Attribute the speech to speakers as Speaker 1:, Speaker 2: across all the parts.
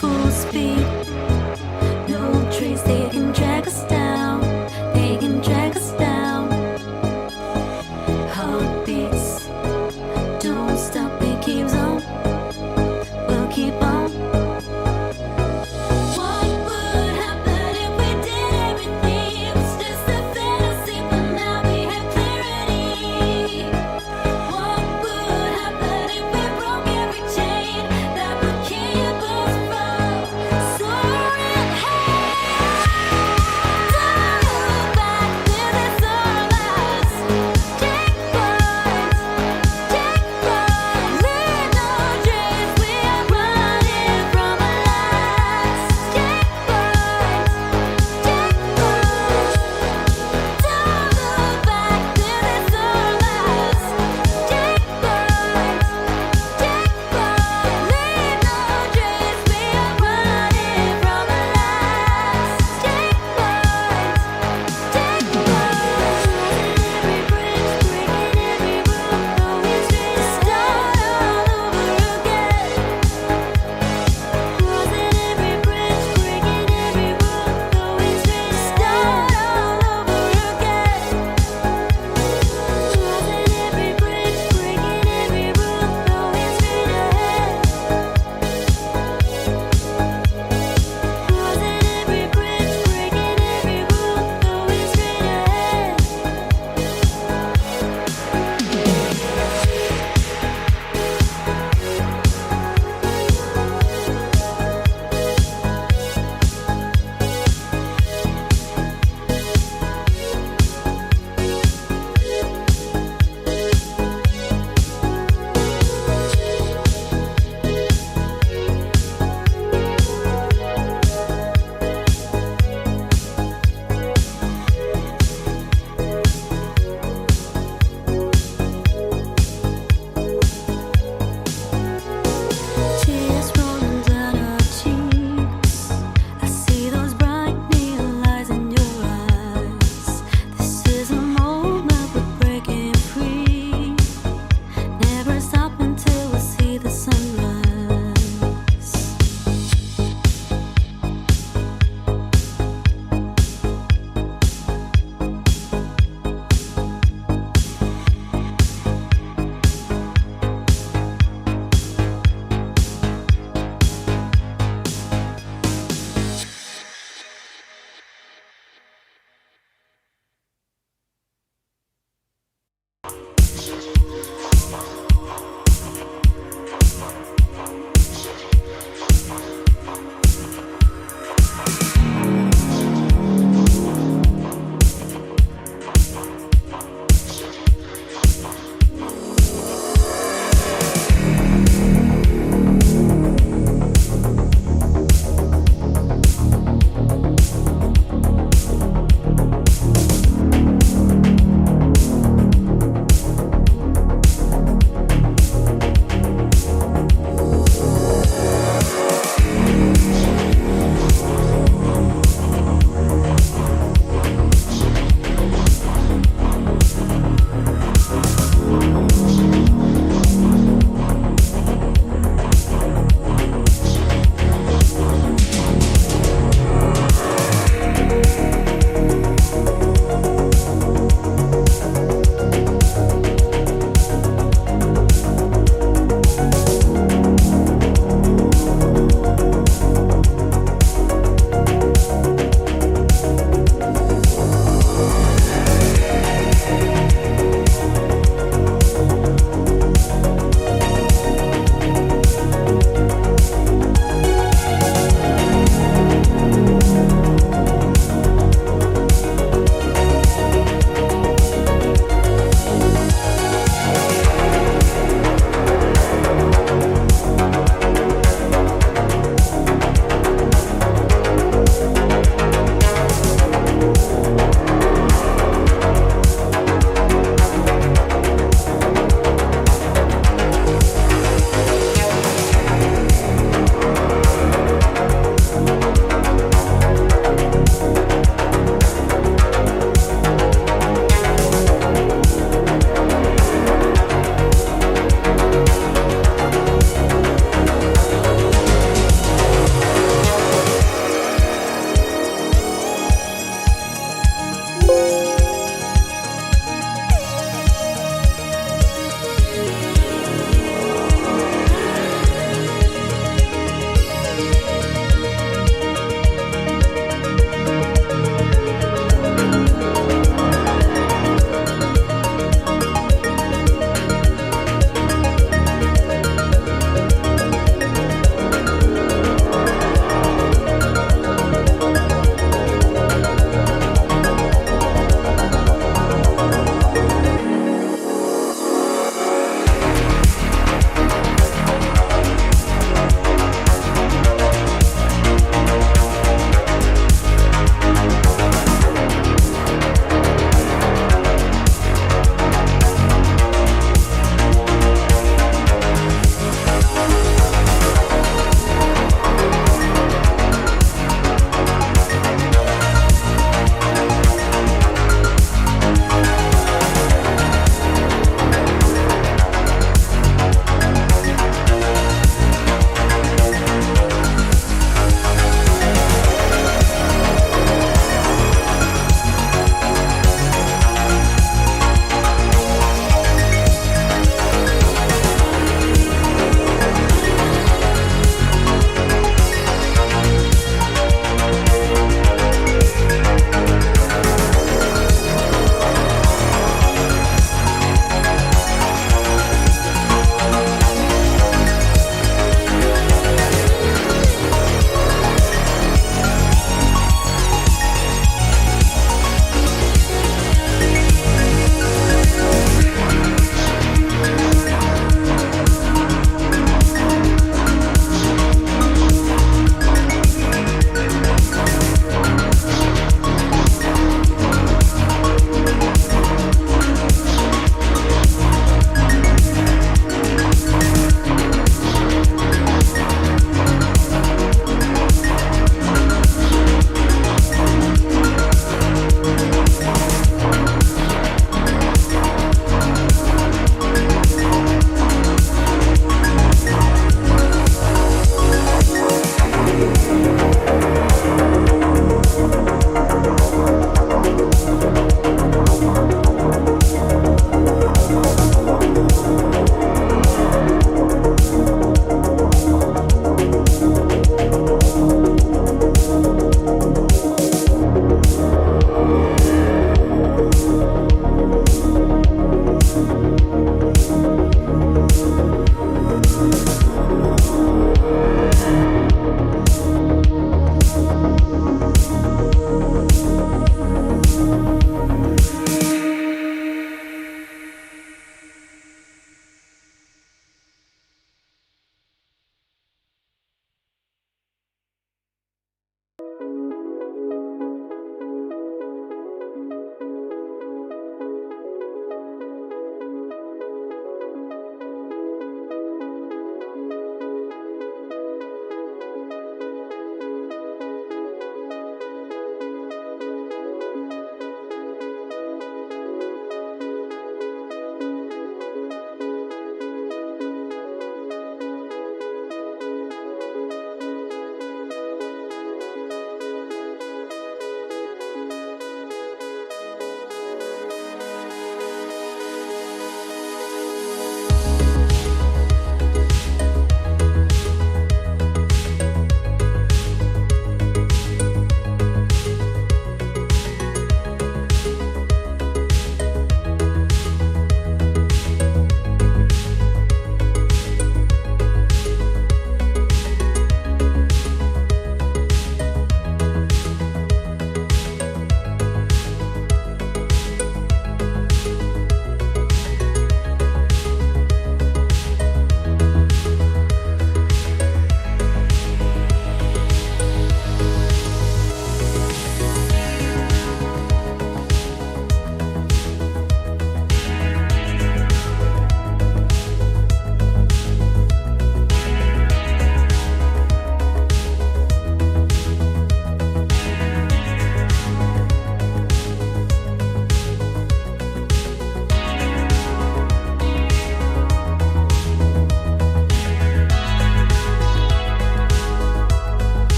Speaker 1: Full speed, no trees, they can drag us down. They can drag us down. Heartbeats don't stop, it keeps on. We'll keep on. What would happen if we did everything? It was just a fantasy, but now we have clarity. What would happen if we broke every chain that would keep us from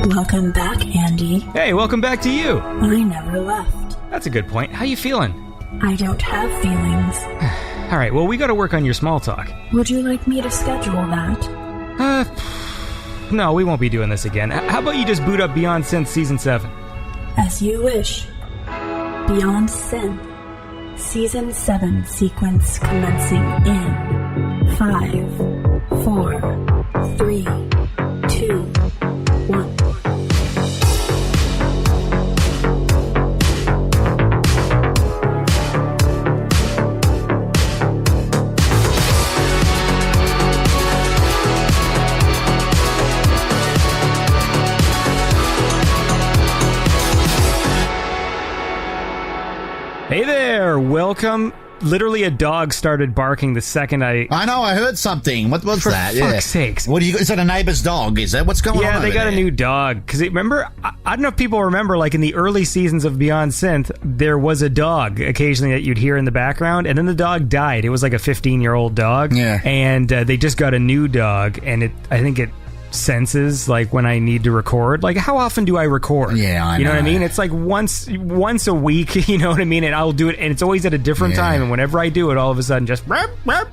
Speaker 2: Welcome back, Andy.
Speaker 3: Hey, welcome back to you.
Speaker 2: I never left.
Speaker 3: That's a good point. How you feeling?
Speaker 2: I don't have feelings.
Speaker 3: All right, well, we got to work on your small talk.
Speaker 2: Would you like me to schedule that?
Speaker 3: No, we won't be doing this again. How about you just boot up Beyond Synth Season 7?
Speaker 2: As you wish. Beyond Synth. Season 7 sequence commencing in 5, 4, 3, 2, 1.
Speaker 3: Hey there, welcome. Literally a dog started barking the second I
Speaker 4: know, I heard something. What was that?
Speaker 3: For fuck's sakes.
Speaker 4: What do you? Is that a neighbor's dog? Is that what's going on?
Speaker 3: Yeah, they got a new dog. Because remember, I don't know if people remember, like in the early seasons of Beyond Synth, there was a dog occasionally that you'd hear in the background, and then the dog died. It was like a 15-year-old dog.
Speaker 4: Yeah.
Speaker 3: And they just got a new dog, and I think it senses like when I need to record. Like, how often do I record?
Speaker 4: Yeah, I know.
Speaker 3: You know what I mean? It's like once a week, you know what I mean? And I'll do it, and it's always at a different time, and whenever I do it, all of a sudden just burp, burp.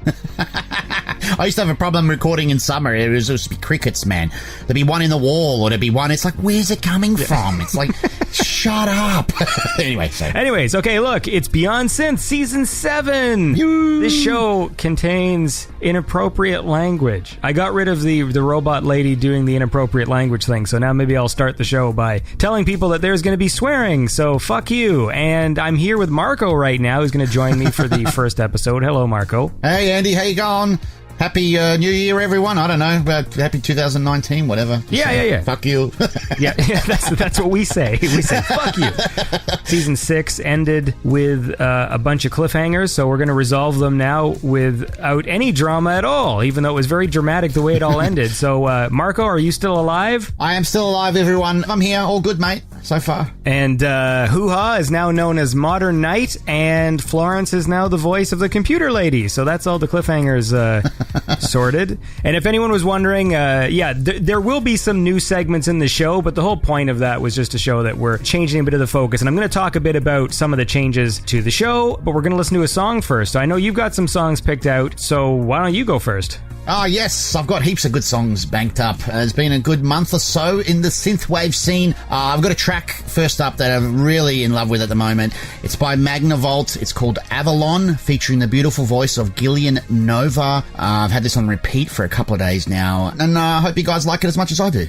Speaker 4: I used to have a problem recording in summer. It was just be crickets, man. There'd be one in the wall, or there'd be one. It's like, where's it coming from? It's like, shut up.
Speaker 3: Anyways, okay, look, it's Beyond Synth Season 7. This show contains inappropriate language. I got rid of the robot lady doing the inappropriate language thing, so now maybe I'll start the show by telling people that there's going to be swearing, so fuck you. And I'm here with Marco right now, who's going to join me for the first episode. Hello, Marco.
Speaker 4: Hey, Andy, how you going? Happy New Year, everyone. I don't know, but happy 2019, whatever.
Speaker 3: Yeah.
Speaker 4: Fuck you.
Speaker 3: yeah, that's what we say. We say, fuck you. Season 6 ended with a bunch of cliffhangers, so we're going to resolve them now without any drama at all, even though it was very dramatic the way it all ended. So, Marco, are you still alive?
Speaker 4: I am still alive, everyone. I'm here. All good, mate, so far.
Speaker 3: And Hoo-Ha is now known as Modern Knight, and Florence is now the voice of the computer lady. So that's all the cliffhangers sorted. And if anyone was wondering, there will be some new segments in the show, but the whole point of that was just to show that we're changing a bit of the focus. And I'm going to talk a bit about some of the changes to the show, but we're going to listen to a song first. So I know you've got some songs picked out, so why don't you go first?
Speaker 4: Oh, yes, I've got heaps of good songs banked up. It's been a good month or so in the synthwave scene. I've got a track first up that I'm really in love with at the moment. It's by Magnavolt. It's called Avalon, featuring the beautiful voice of Gillian Nova. I've had this on repeat for a couple of days now, and I hope you guys like it as much as I do.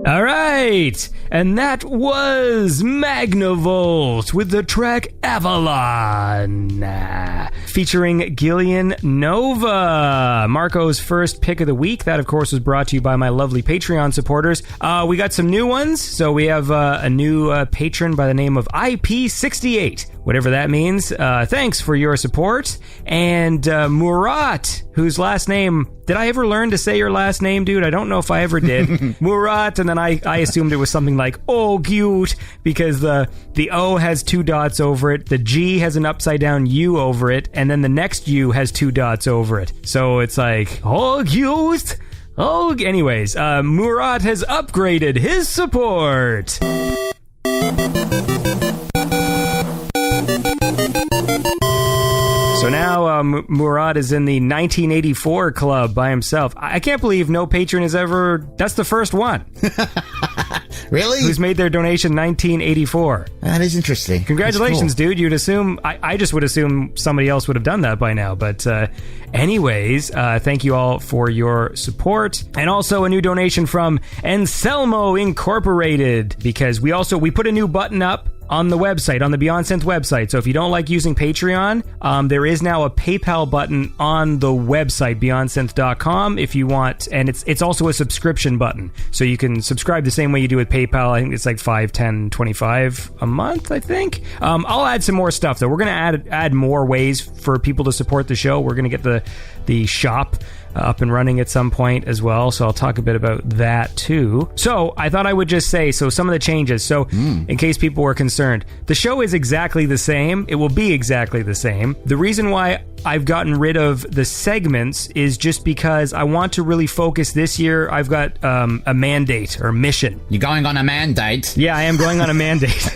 Speaker 3: All right, and that was Magnavolt with the track Avalon, featuring Gillian Nova, Marco's first pick of the week. That, of course, was brought to you by my lovely Patreon supporters. We got some new ones, so we have a new patron by the name of IP68, whatever that means. Thanks for your support. And Murat, whose last name... Did I ever learn to say your last name, dude? I don't know if I ever did. Murat, and then I assumed it was something like, oh, cute, because the O has 2 dots over it, the G has an upside-down U over it, and then the next U has 2 dots over it. So it's like, oh, cute. Oh, anyways, Murat has upgraded his support. So now Murad is in the 1984 club by himself. I can't believe no patron has ever... That's the first one.
Speaker 4: Really?
Speaker 3: Who's made their donation 1984.
Speaker 4: That is interesting.
Speaker 3: Congratulations, dude. You'd assume... I just would assume somebody else would have done that by now. But anyways, thank you all for your support. And also a new donation from Anselmo Incorporated. Because we put a new button up on the website, on the Beyond Synth website. So if you don't like using Patreon, there is now a PayPal button on the website, beyondsynth.com, if you want. And it's also a subscription button. So you can subscribe the same way you do with PayPal. I think it's like $5, $10, $25 a month, I think. I'll add some more stuff, though. We're going to add more ways for people to support the show. We're going to get the shop up and running at some point as well, so I'll talk a bit about that too. So I thought I would just say, some of the changes, so in case people were concerned, the show is exactly the same. It will be exactly the same. The reason why I've gotten rid of the segments is just because I want to really focus this year. I've got a mandate or mission.
Speaker 4: You're going on a mandate?
Speaker 3: Yeah, I am going on a mandate.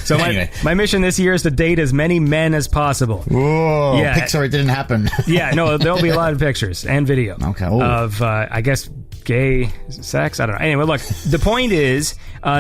Speaker 3: So anyway, my mission this year is to date as many men as possible.
Speaker 4: Whoa, yeah. Pixar, it didn't happen.
Speaker 3: Yeah, no, there'll be a lot of pictures and video.
Speaker 4: Okay.
Speaker 3: Of, I guess, gay sex. I don't know. Anyway, look, the point is,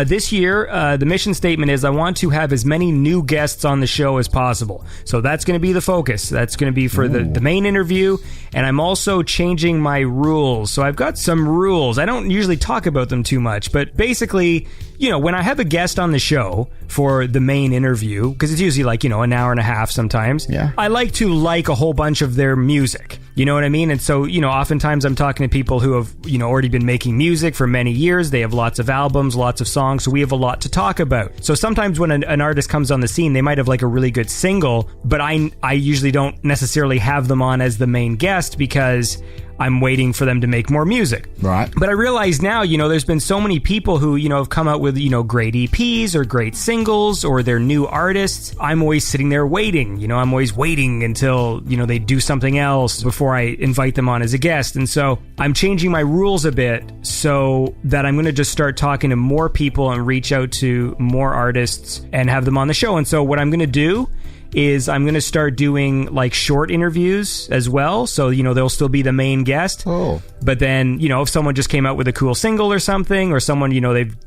Speaker 3: this year, the mission statement is I want to have as many new guests on the show as possible. So that's going to be the focus. That's going to be for the main interview. And I'm also changing my rules. So I've got some rules. I don't usually talk about them too much, but basically, when I have a guest on the show for the main interview, because it's usually like, an hour and a half sometimes, I like to like a whole bunch of their music. You know what I mean? And so, oftentimes I'm talking to people who have, already been making music for many years. They have lots of albums, lots of songs, so we have a lot to talk about. So sometimes when an artist comes on the scene, they might have like a really good single, but I usually don't necessarily have them on as the main guest because I'm waiting for them to make more music. Right. But I realize now, there's been so many people who, have come out with, great EPs or great singles or they're new artists. I'm always sitting there waiting. I'm always waiting until, they do something else before I invite them on as a guest. And so I'm changing my rules a bit so that I'm going to just start talking to more people and reach out to more artists and have them on the show. And so what I'm going to do is I'm going to start doing like short interviews as well. So, they'll still be the main guest. Oh. But then, if someone just came out with a cool single or something, or someone,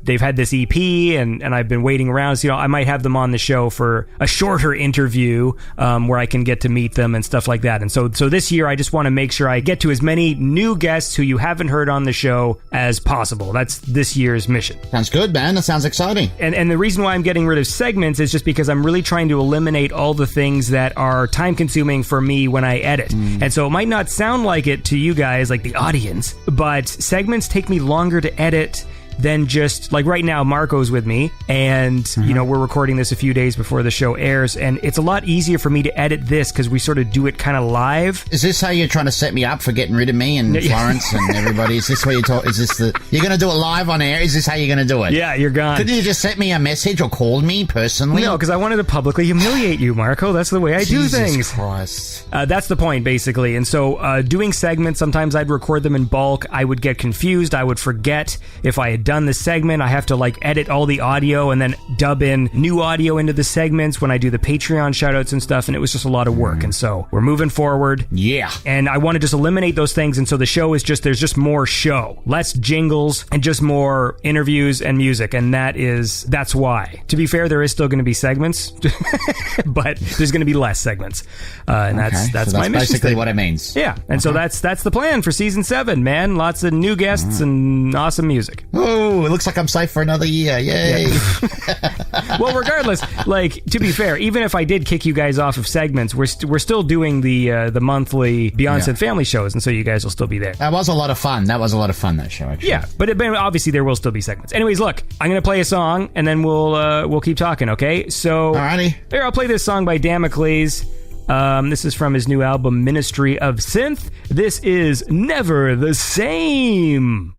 Speaker 3: they've had this EP and I've been waiting around. So, I might have them on the show for a shorter interview where I can get to meet them and stuff like that. And so this year, I just want to make sure I get to as many new guests who you haven't heard on the show as possible. That's this year's mission.
Speaker 4: Sounds good, man. That sounds exciting.
Speaker 3: And the reason why I'm getting rid of segments is just because I'm really trying to eliminate all the things that are time consuming for me when I edit. And so it might not sound like it to you guys, like the audience, but segments take me longer to edit than just, like right now, Marco's with me, and, we're recording this a few days before the show airs, and it's a lot easier for me to edit this because we sort of do it kind of live.
Speaker 4: Is this how you're trying to set me up for getting rid of me and Florence and everybody? Is this what you're talking? Is this you're going to do it live on air? Is this how you're going to do it?
Speaker 3: Yeah, you're gone.
Speaker 4: Couldn't you just sent me a message or called me personally?
Speaker 3: No, because I wanted to publicly humiliate you, Marco. That's the way I do things.
Speaker 4: Jesus Christ.
Speaker 3: That's the point, basically. And so doing segments, sometimes I'd record them in bulk. I would get confused. I would forget if I had done the segment, I have to like edit all the audio and then dub in new audio into the segments when I do the Patreon shoutouts and stuff, and it was just a lot of work. And so we're moving forward.
Speaker 4: Yeah.
Speaker 3: And I want to just eliminate those things, and so the show is just, there's just more show. Less jingles and just more interviews and music, and that's why. To be fair, there is still going to be segments, but there's going to be less segments. And that's my mission
Speaker 4: basically
Speaker 3: statement.
Speaker 4: what it means.
Speaker 3: Yeah, and so that's the plan for season 7, man. Lots of new guests and awesome music.
Speaker 4: Oh, it looks like I'm safe for another year. Yay.
Speaker 3: Yeah. Well, regardless, like, to be fair, even if I did kick you guys off of segments, we're still doing the monthly Beyond Synth family shows, and so you guys will still be there.
Speaker 4: That was a lot of fun. That show, actually.
Speaker 3: Yeah, but obviously there will still be segments. Anyways, look, I'm going to play a song, and then we'll keep talking, okay? So,
Speaker 4: alrighty.
Speaker 3: Here, I'll play this song by Damocles. This is from his new album, Ministry of Synth. This is Never the Same.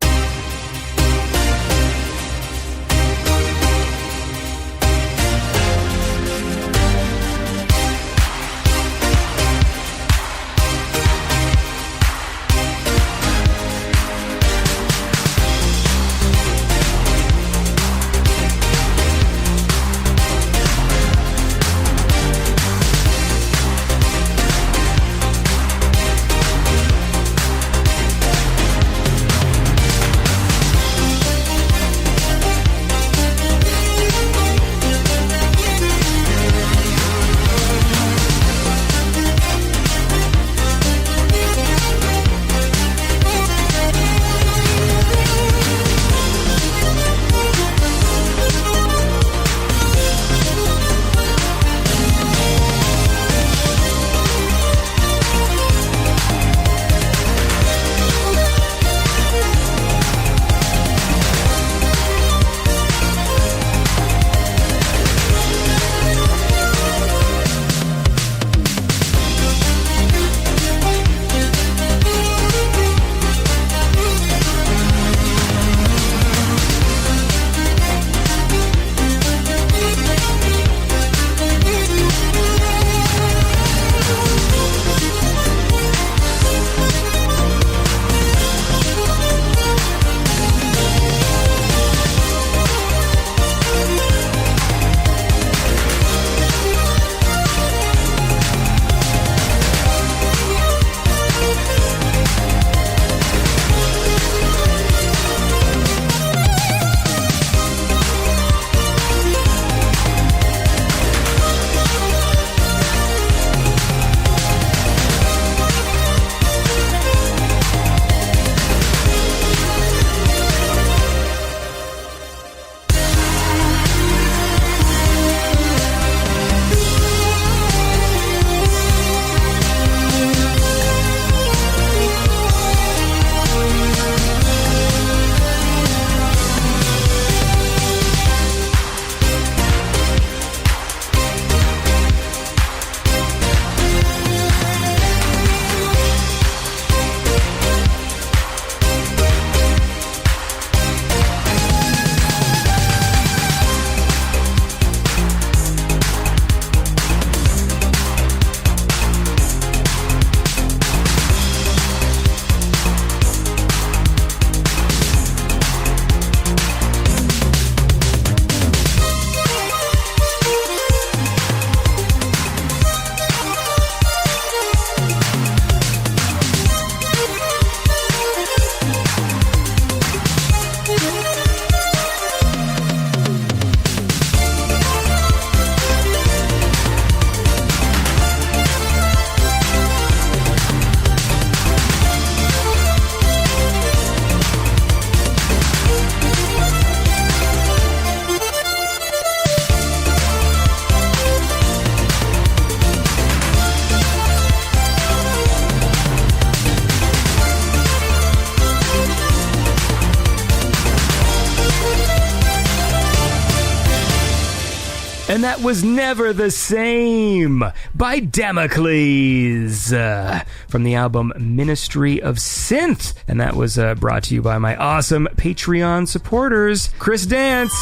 Speaker 3: And that was Never the Same by Damocles from the album Ministry of Synth. And that was brought to you by my awesome Patreon supporters. Chris Dance,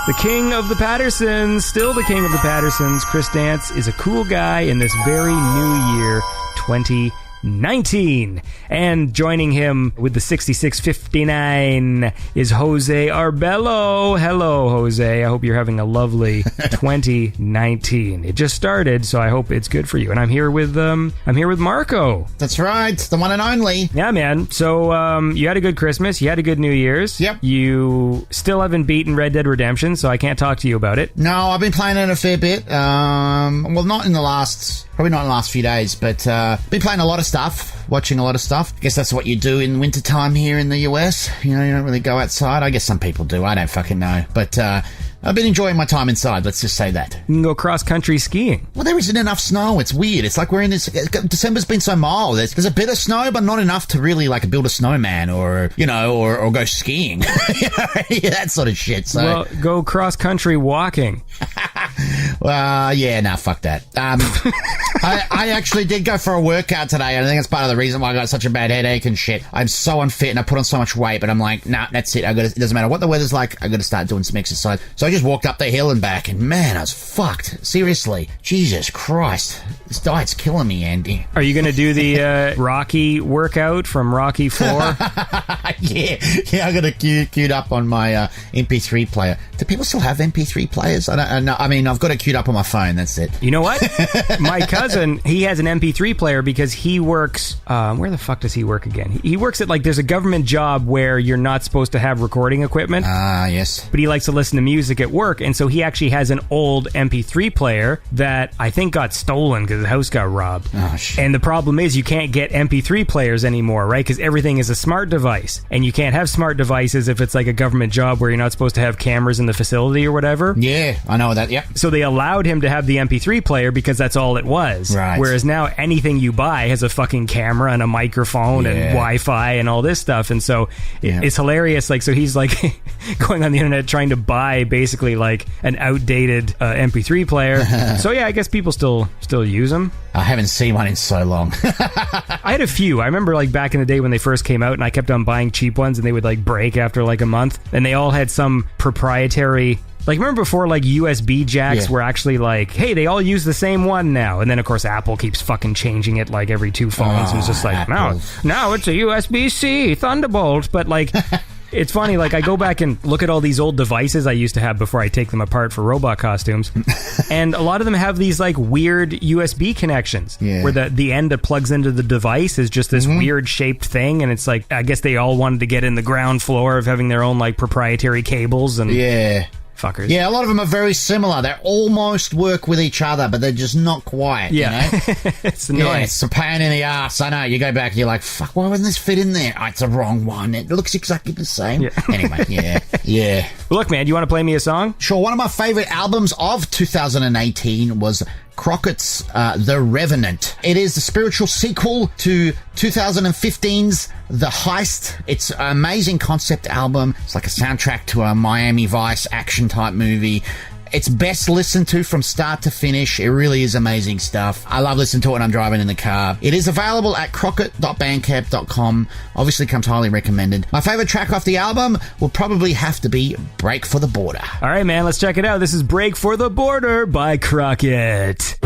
Speaker 3: the king of the Pattersons, still the king of the Pattersons. Chris Dance is a cool guy in this very new year, 2020. 2019. And joining him with the 6659 is Jose Arbello. Hello, Jose. I hope you're having a lovely 2019. It just started, so I hope it's good for you. And I'm here with Marco.
Speaker 4: That's right, the one and only.
Speaker 3: Yeah, man. So you had a good Christmas. You had a good New Year's.
Speaker 4: Yep.
Speaker 3: You still haven't beaten Red Dead Redemption, so I can't talk to you about it.
Speaker 4: No, I've been playing it a fair bit. Well, not in the last few days, but been playing a lot of stuff, watching a lot of stuff. I guess that's what you do in wintertime here in the US. You know, you don't really go outside. I guess some people do. I don't fucking know. But I've been enjoying my time inside, let's just say that.
Speaker 3: You can go cross-country skiing.
Speaker 4: Well, there isn't enough snow. It's weird. It's like we're in this... December's been so mild. There's a bit of snow, but not enough to really, like, build a snowman or, you know, or go skiing. Yeah, that sort of shit. So.
Speaker 3: Well, go cross-country walking.
Speaker 4: Yeah, nah, fuck that. I actually did go for a workout today, and I think that's part of the reason why I got such a bad headache and shit. I'm so unfit, and I put on so much weight, but I'm like, nah, that's it. It doesn't matter what the weather's like, I gotta start doing some exercise. So I just walked up the hill and back, and man, I was fucked. Seriously. Jesus Christ. This diet's killing me, Andy.
Speaker 3: Are you gonna do the Rocky workout from Rocky 4?
Speaker 4: Yeah, I got it queued up on my MP3 player. Do people still have MP3 players? I don't know. I mean, I've got it queued up on my phone, that's it.
Speaker 3: You know what? My cousin, he has an MP3 player because he works... where the fuck does he work again? He works at, like, there's a government job where you're not supposed to have recording equipment.
Speaker 4: Ah, yes.
Speaker 3: But he likes to listen to music at work, and so he actually has an old MP3 player that I think got stolen because the house got robbed.
Speaker 4: Oh, shit.
Speaker 3: And the problem is you can't get MP3 players anymore, right? Because everything is a smart device, and you can't have smart devices if it's like a government job where you're not supposed to have cameras in the facility or whatever.
Speaker 4: Yeah, I know that, yep.
Speaker 3: So they allowed him to have the MP3 player because that's all it was.
Speaker 4: Right.
Speaker 3: Whereas now anything you buy has a fucking camera and a microphone and Wi-Fi and all this stuff. And so it's hilarious. Like, so he's like going on the internet trying to buy basically like an outdated MP3 player. So yeah, I guess people still use them.
Speaker 4: I haven't seen one in so long.
Speaker 3: I had a few. I remember like back in the day when they first came out, and I kept on buying cheap ones, and they would like break after like a month, and they all had some proprietary... Like, remember before, like, USB jacks were actually like, hey, they all use the same one now. And then, of course, Apple keeps fucking changing it, like, every 2 phones. And it's just like, now it's a USB-C, Thunderbolt. But, like, it's funny, like, I go back and look at all these old devices I used to have before I take them apart for robot costumes. And a lot of them have these, like, weird USB connections. Yeah. Where the end that plugs into the device is just this weird shaped thing. And it's like, I guess they all wanted to get in the ground floor of having their own, like, proprietary cables. And fuckers.
Speaker 4: Yeah, a lot of them are very similar. They almost work with each other, but they're just not quite.
Speaker 3: Yeah.
Speaker 4: You know?
Speaker 3: It's annoying.
Speaker 4: Yeah, it's a pain in the ass. I know. You go back and you're like, fuck, why wouldn't this fit in there? Oh, it's the wrong one. It looks exactly the same. Yeah. Anyway, yeah.
Speaker 3: Look, man, do you want to play me a song?
Speaker 4: Sure. One of my favorite albums of 2018 was Crockett's The Revenant. It is the spiritual sequel to 2015's The Heist. It's an amazing concept album. It's like a soundtrack to a Miami Vice action type movie. It's best listened to from start to finish. It really is amazing stuff. I love listening to it when I'm driving in the car. It is available at crockett.bandcamp.com. Obviously comes highly recommended. My favorite track off the album will probably have to be Break for the Border.
Speaker 3: All right, man, let's check it out. This is Break for the Border by Crockett.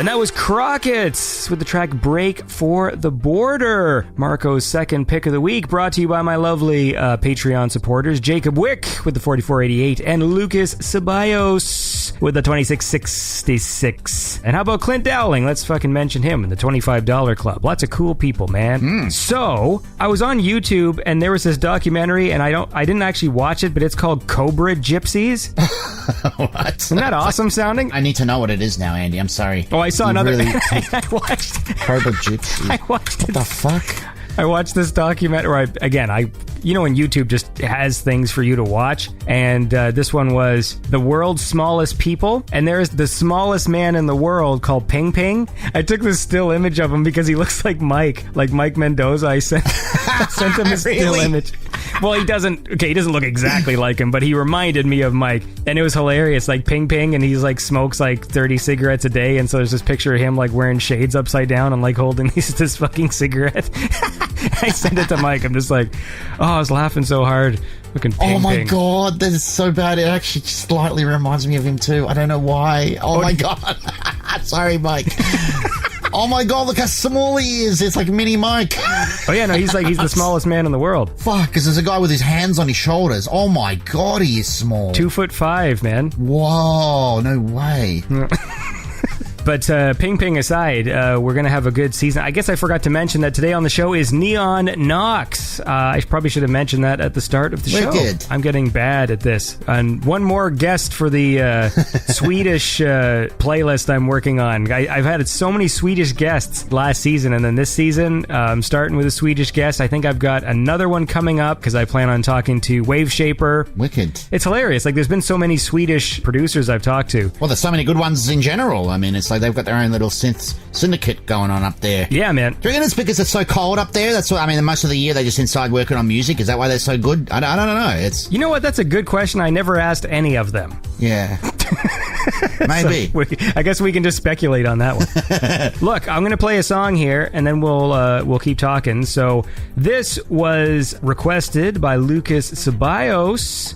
Speaker 3: And that was Crockett's with the track Break for the Border. Marco's second pick of the week, brought to you by my lovely Patreon supporters, Jacob Wick with the 4488 and Lucas Ceballos with the 2666. And how about Clint Dowling? Let's fucking mention him in the $25 club. Lots of cool people, man. So, I was on YouTube and there was this documentary, and I didn't actually watch it, but it's called Cobra Gypsies.
Speaker 4: What?
Speaker 3: Isn't that awesome sounding?
Speaker 4: I need to know what it is now, Andy. I'm sorry.
Speaker 3: Oh, I saw another.
Speaker 4: Really
Speaker 3: I watched.
Speaker 4: Cobra Gypsy.
Speaker 3: I watched
Speaker 4: What
Speaker 3: it.
Speaker 4: the fuck?
Speaker 3: I watched this documentary. When YouTube just has things for you to watch, and this one was the world's smallest people, and there's the smallest man in the world called Ping Ping. I took this still image of him because he looks like Mike Mendoza. I sent him a still
Speaker 4: Really?
Speaker 3: image. Well, he doesn't look exactly like him, but he reminded me of Mike, and it was hilarious. Like Ping Ping, and he's like smokes like 30 cigarettes a day, and so there's this picture of him like wearing shades upside down and like holding this fucking cigarette. I sent it to Mike. I'm just like, oh, I was laughing so hard. Fucking Ping
Speaker 4: Oh my
Speaker 3: Ping.
Speaker 4: god, that is so bad. It actually slightly reminds me of him too. I don't know why. Oh my god. Sorry, Mike. Oh my god, look how small he is. It's like mini Mike.
Speaker 3: Oh yeah, no, he's the smallest man in the world.
Speaker 4: Fuck, because there's a guy with his hands on his shoulders. Oh my god, he is small.
Speaker 3: 2'5", man.
Speaker 4: Whoa, no way.
Speaker 3: But Ping Ping aside, we're going to have a good season. I guess I forgot to mention that today on the show is Neon Knox. I probably should have mentioned that at the start of the show.
Speaker 4: Wicked.
Speaker 3: I'm getting bad at this. And one more guest for the Swedish playlist I'm working on. I've had so many Swedish guests last season, and then this season, I'm starting with a Swedish guest. I think I've got another one coming up because I plan on talking to Wave Shaper.
Speaker 4: Wicked.
Speaker 3: It's hilarious. Like, there's been so many Swedish producers I've talked to.
Speaker 4: Well, there's so many good ones in general. I mean, it's like they've got their own little synth syndicate going on up there.
Speaker 3: Yeah, man.
Speaker 4: Do you reckon it's because it's so cold up there? That's what I mean. Most of the year they're just inside working on music. Is that why they're so good? I don't know. It's
Speaker 3: You know what? That's a good question. I never asked any of them.
Speaker 4: yeah, maybe.
Speaker 3: So I guess we can just speculate on that one. Look, I'm going to play a song here, and then we'll keep talking. So this was requested by Lucas Ceballos.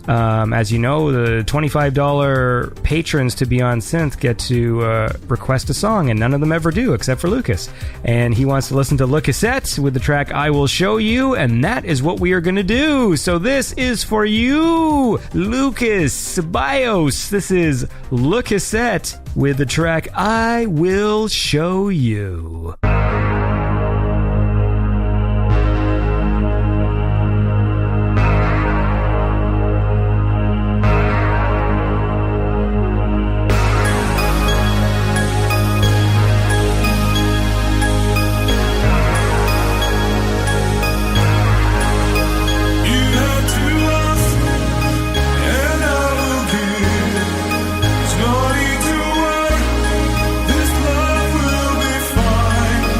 Speaker 3: As you know, the $25 patrons to Beyond Synth get to request a song, and none of them ever do, except for Lucas. And he wants to listen to Le Cassette with the track I Will Show You, and that is what we are going to do. So this is for you, Lucas Ceballos. This is Le Cassette with the track I Will Show You.
Speaker 5: This love will be fine.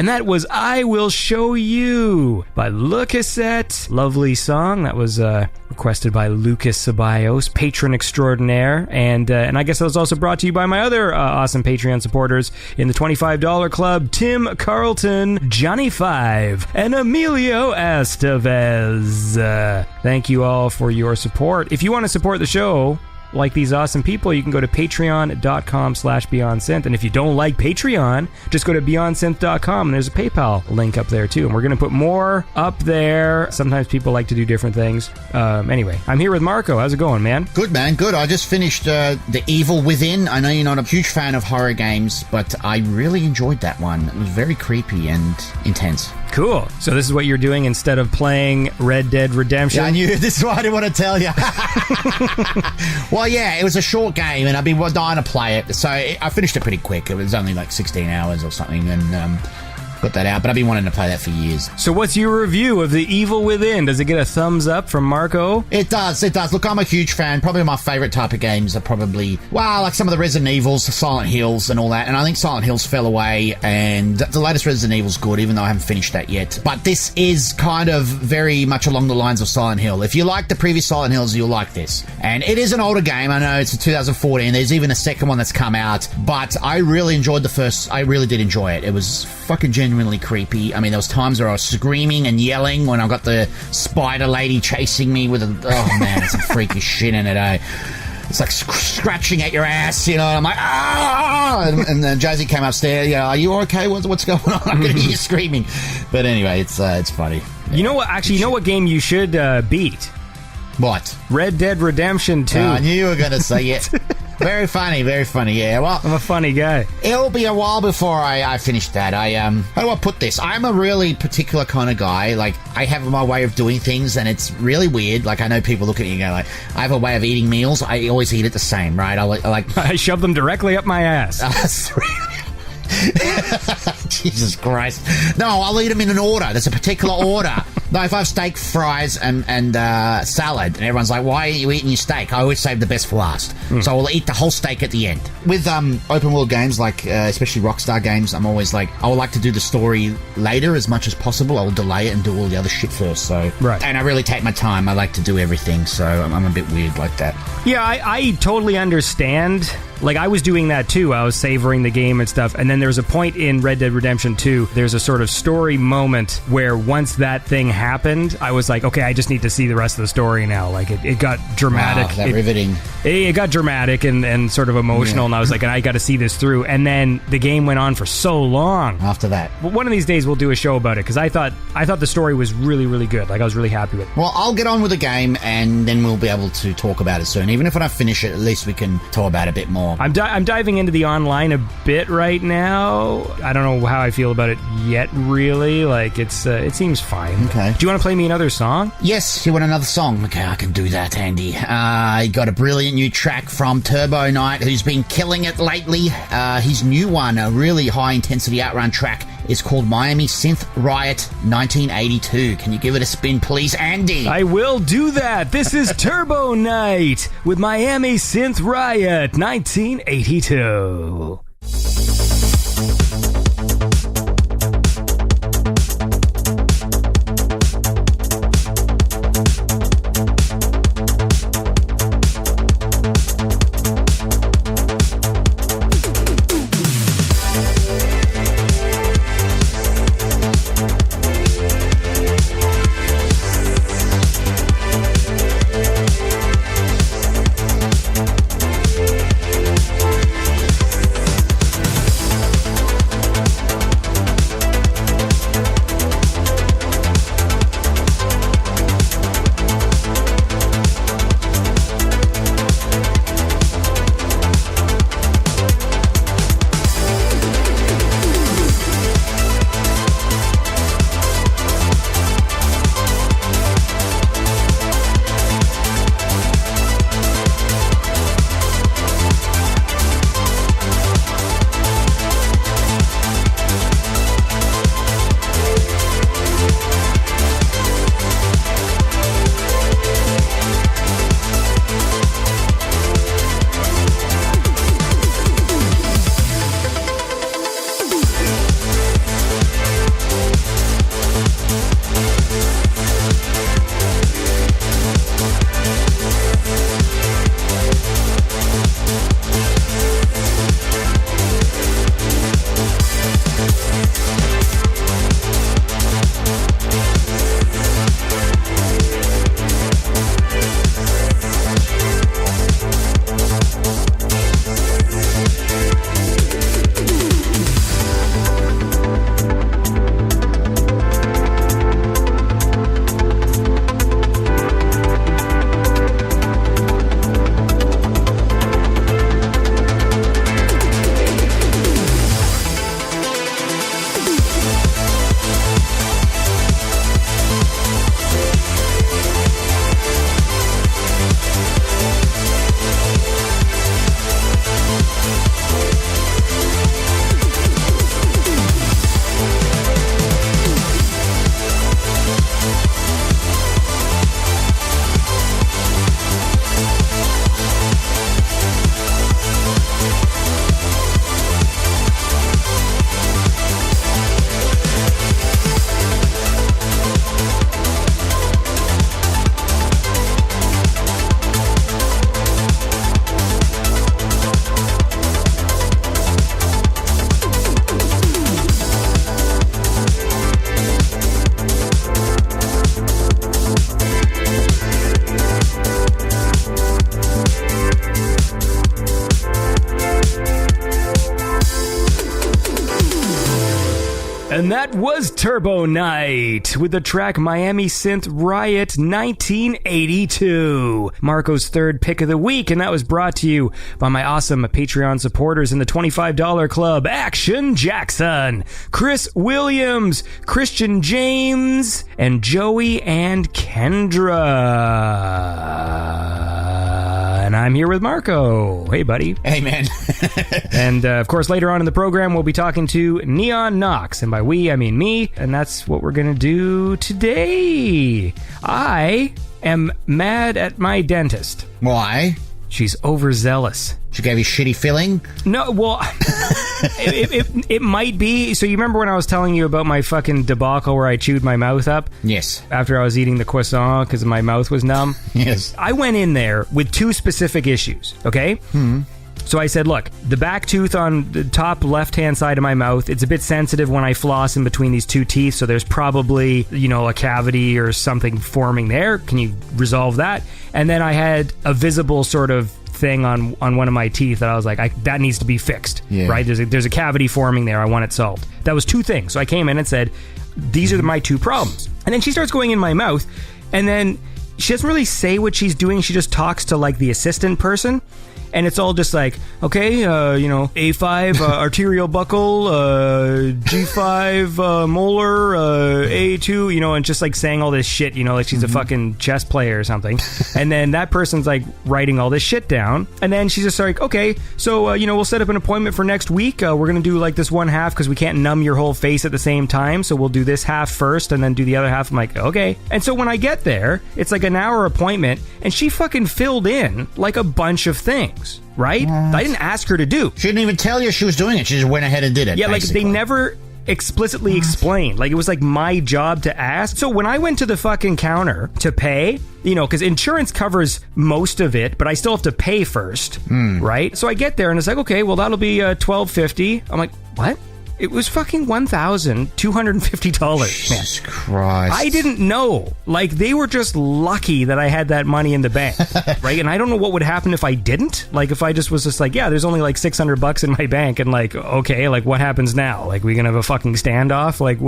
Speaker 3: And that was I Will Show You by Lucasette. Lovely song. That was requested by Lucas Ceballos, patron extraordinaire. And I guess that was also brought to you by my other awesome Patreon supporters in the $25 club, Tim Carlton, Johnny Five, and Emilio Estevez. Thank you all for your support. If you want to support the show like these awesome people, you can go to patreon.com/BeyondSynth. And if you don't like Patreon, just go to BeyondSynth.com and there's a PayPal link up there too. And we're going to put more up there. Sometimes people like to do different things. Anyway, I'm here with Marco. How's it going, man?
Speaker 4: Good, man. Good. I just finished The Evil Within. I know you're not a huge fan of horror games, but I really enjoyed that one. It was very creepy and intense.
Speaker 3: Cool. So this is what you're doing instead of playing Red Dead Redemption?
Speaker 4: Yeah, I knew this is what I didn't want to tell you. Well, yeah, it was a short game, and I've been dying to play it. So I finished it pretty quick. It was only like 16 hours or something, and got that out. But I've been wanting to play that for years.
Speaker 3: So what's your review of The Evil Within? Does it get a thumbs up from Marco?
Speaker 4: It does. It does. Look, I'm a huge fan. Probably my favorite type of games are probably, well, like some of the Resident Evils, the Silent Hills and all that. And I think Silent Hills fell away, and the latest Resident Evil's good, even though I haven't finished that yet. But this is kind of very much along the lines of Silent Hill. If you like the previous Silent Hills, you'll like this. And it is an older game. I know it's a 2014. There's even a second one that's come out. But I really enjoyed the first. I really did enjoy it. It was fucking genuinely creepy. I mean, there was times where I was screaming and yelling when I got the spider lady chasing me with a... Oh, man, it's some freaky shit in it, eh? It's like scratching at your ass, you know, and I'm like, ah! And then Josie came upstairs, you know, are you okay? What's going on? I can hear you screaming. But anyway, it's funny.
Speaker 3: You know what? Actually, you know what game you should beat?
Speaker 4: What?
Speaker 3: Red Dead Redemption 2.
Speaker 4: I knew you were going to say it. Very funny, yeah. Well,
Speaker 3: I'm a funny guy.
Speaker 4: It'll be a while before I finish that. How do I put this? I'm a really particular kind of guy. Like, I have my way of doing things, and it's really weird. Like, I know people look at you and go, like, I have a way of eating meals. I always eat it the same, right?
Speaker 3: I shove them directly up my ass.
Speaker 4: Jesus Christ. No, I'll eat them in an order. There's a particular order. No, if I have steak, fries, and salad, and everyone's like, why are you eating your steak? I always save the best for last. So I'll eat the whole steak at the end. With open world games, like especially Rockstar games, I'm always like, I would like to do the story later as much as possible. I will delay it and do all the other shit first. So,
Speaker 3: right.
Speaker 4: And I really take my time. I like to do everything, so I'm a bit weird like that.
Speaker 3: Yeah, I totally understand. Like, I was doing that too. I was savoring the game and stuff. And then there's a point in Red Dead Redemption 2, there's a sort of story moment where once that thing happened, I was like, okay, I just need to see the rest of the story now. Like, it got dramatic.
Speaker 4: Wow, that riveting.
Speaker 3: It got dramatic and sort of emotional, and I was like, I got to see this through. And then the game went on for so long.
Speaker 4: After that.
Speaker 3: But one of these days we'll do a show about it, because I thought the story was really, really good. Like, I was really happy with it.
Speaker 4: Well, I'll get on with the game, and then we'll be able to talk about it soon. Even if I don't finish it, at least we can talk about it a bit more.
Speaker 3: I'm diving into the online a bit right now. I don't know how I feel about it yet, really. Like, it seems fine.
Speaker 4: Okay.
Speaker 3: Do you want to play me another song?
Speaker 4: Yes, you want another song? Okay, I can do that, Andy. I got a brilliant new track from Turbo Knight, who's been killing it lately. His new one, a really high-intensity outrun track, is called Miami Synth Riot 1982. Can you give it a spin, please, Andy?
Speaker 3: I will do that. This is Turbo Knight with Miami Synth Riot 1982. And that was Turbo Night with the track Miami Synth Riot 1982. Marco's third pick of the week, and that was brought to you by my awesome Patreon supporters in the $25 club: Action Jackson, Chris Williams, Christian James, and Joey and Kendra. And I'm here with Marco. Hey, buddy.
Speaker 4: Hey, man.
Speaker 3: And, of course, later on in the program, we'll be talking to Neon Knox. And by we, I mean me. And that's what we're going to do today. I am mad at my dentist.
Speaker 4: Why?
Speaker 3: She's overzealous.
Speaker 4: She gave you shitty filling?
Speaker 3: No, well, it might be. So you remember when I was telling you about my fucking debacle where I chewed my mouth up?
Speaker 4: Yes.
Speaker 3: After I was eating the croissant because my mouth was numb?
Speaker 4: Yes.
Speaker 3: I went in there with two specific issues, okay? So I said, look, the back tooth on the top left-hand side of my mouth, it's a bit sensitive when I floss in between these two teeth, so there's probably, a cavity or something forming there. Can you resolve that? And then I had a visible sort of thing on one of my teeth that I was like, that needs to be fixed, right? There's a cavity forming there. I want it solved. That was two things. So I came in and said, these are my two problems. And then she starts going in my mouth, and then she doesn't really say what she's doing. She just talks to, like, the assistant person. And it's all just like, okay, A5 arterial buckle, G5 molar, A2, and just like saying all this shit, like she's a fucking chess player or something. And then that person's like writing all this shit down. And then she's just like, okay, so, we'll set up an appointment for next week. We're going to do like this one half because we can't numb your whole face at the same time. So we'll do this half first and then do the other half. I'm like, okay. And so when I get there, it's like an hour appointment and she fucking filled in like a bunch of things. Right? I didn't ask her to do.
Speaker 4: She didn't even tell you she was doing it. She just went ahead and did it.
Speaker 3: Yeah,
Speaker 4: basically.
Speaker 3: like they never explicitly explained. Like it was like my job to ask. So when I went to the fucking counter to pay, because insurance covers most of it, but I still have to pay first, right? So I get there and it's like, okay, well that'll be $1,250. I'm like, what? It was fucking $1,250.
Speaker 4: Jesus Christ.
Speaker 3: I didn't know. Like, they were just lucky that I had that money in the bank, right? And I don't know what would happen if I didn't. Like, if I just was just like, yeah, there's only like $600 in my bank, and like, okay, like, what happens now? Like, we gonna have a fucking standoff? Like,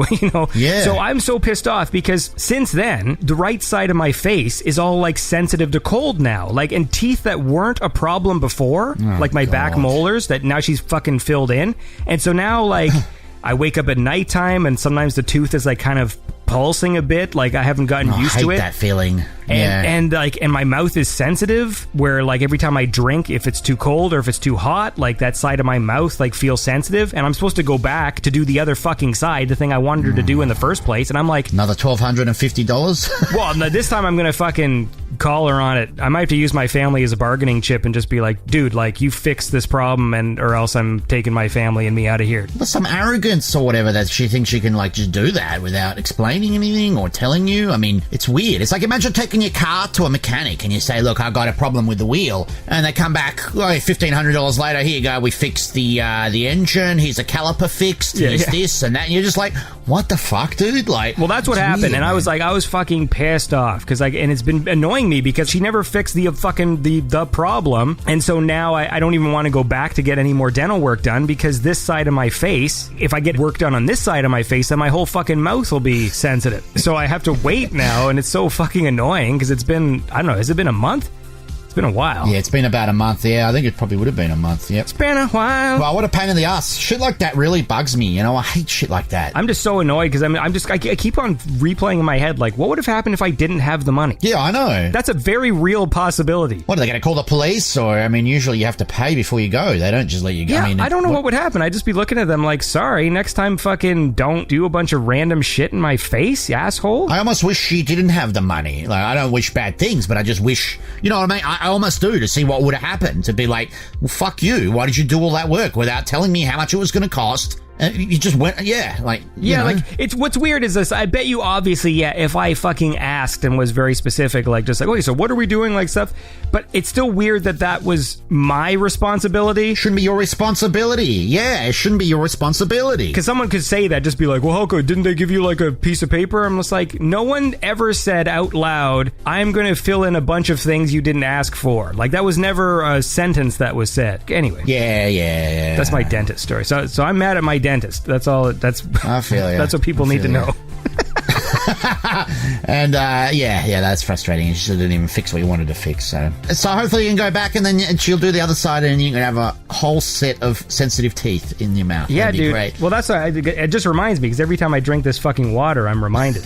Speaker 4: Yeah.
Speaker 3: So I'm so pissed off because since then, the right side of my face is all like sensitive to cold now. Like, and teeth that weren't a problem before, like my back molars, that now she's fucking filled in. And so now, like, I wake up at nighttime and sometimes the tooth is like kind of pulsing a bit, like I haven't gotten used to it.
Speaker 4: I hate that feeling.
Speaker 3: And my mouth is sensitive where like every time I drink, if it's too cold or if it's too hot, like that side of my mouth like feels sensitive, and I'm supposed to go back to do the other fucking side, the thing I wanted her to do in the first place, and I'm like,
Speaker 4: another $1,250?
Speaker 3: well, no, this time I'm gonna fucking call her on it. I might have to use my family as a bargaining chip and just be like, dude, like you fix this problem or else I'm taking my family and me out of here.
Speaker 4: There's some arrogance or whatever that she thinks she can like just do that without explaining anything or telling you. I mean, it's weird. It's like, imagine taking your car to a mechanic and you say, look, I got a problem with the wheel, and they come back, $1,500 later, here you go, we fixed the engine, here's a caliper fixed, here's this and that, and you're just like, what the fuck, dude? Like,
Speaker 3: well, that's what happened, weird, and I was like, I was fucking pissed off because like, and it's been annoying me because she never fixed the fucking the problem, and so now I don't even want to go back to get any more dental work done because this side of my face, if I get work done on this side of my face, then my whole fucking mouth will be sensitive. So I have to wait now, and it's so fucking annoying because it's been, I don't know, has it been a month? It's been a while.
Speaker 4: Yeah, it's been about a month. Yeah, I think it probably would have been a month. Yep.
Speaker 3: It's been a while.
Speaker 4: Well, what a pain in the ass. Shit like that really bugs me. I hate shit like that.
Speaker 3: I'm just so annoyed because I keep on replaying in my head, like, what would have happened if I didn't have the money?
Speaker 4: Yeah, I know.
Speaker 3: That's a very real possibility.
Speaker 4: What, are they going to call the police? Or, I mean, usually you have to pay before you go. They don't just let you go.
Speaker 3: Yeah, I don't know what would happen. I'd just be looking at them like, sorry, next time fucking don't do a bunch of random shit in my face, you asshole.
Speaker 4: I almost wish she didn't have the money. Like, I don't wish bad things, but I just wish, you know what I mean? I almost do, to see what would have happened, to be like, well, fuck you, why did you do all that work without telling me how much it was going to cost? You just went, like
Speaker 3: it's what's weird is this. I bet you obviously, if I fucking asked and was very specific, like just like, okay, so what are we doing, like stuff, but it's still weird that was my responsibility.
Speaker 4: Shouldn't be your responsibility. Yeah, it shouldn't be your responsibility.
Speaker 3: Because someone could say that, just be like, well, how good, didn't they give you like a piece of paper? I'm just like, no one ever said out loud, I'm going to fill in a bunch of things you didn't ask for. Like that was never a sentence that was said. Anyway.
Speaker 4: Yeah.
Speaker 3: That's my dentist story. So I'm mad at my dentist. That's all.
Speaker 4: I feel you.
Speaker 3: That's what people need to know.
Speaker 4: And yeah, that's frustrating. She didn't even fix what you wanted to fix. So hopefully you can go back and then she'll do the other side, and you can have a whole set of sensitive teeth in your mouth.
Speaker 3: Yeah,
Speaker 4: That'd be
Speaker 3: dude.
Speaker 4: Great.
Speaker 3: Well, that's it. Just reminds me because every time I drink this fucking water, I'm reminded.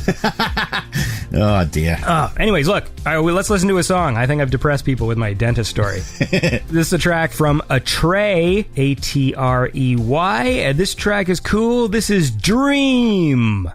Speaker 4: Oh dear.
Speaker 3: Anyways, look. Let's listen to a song. I think I've depressed people with my dentist story. This is a track from Atrey, Atrey. And this track is cool. This is Dream.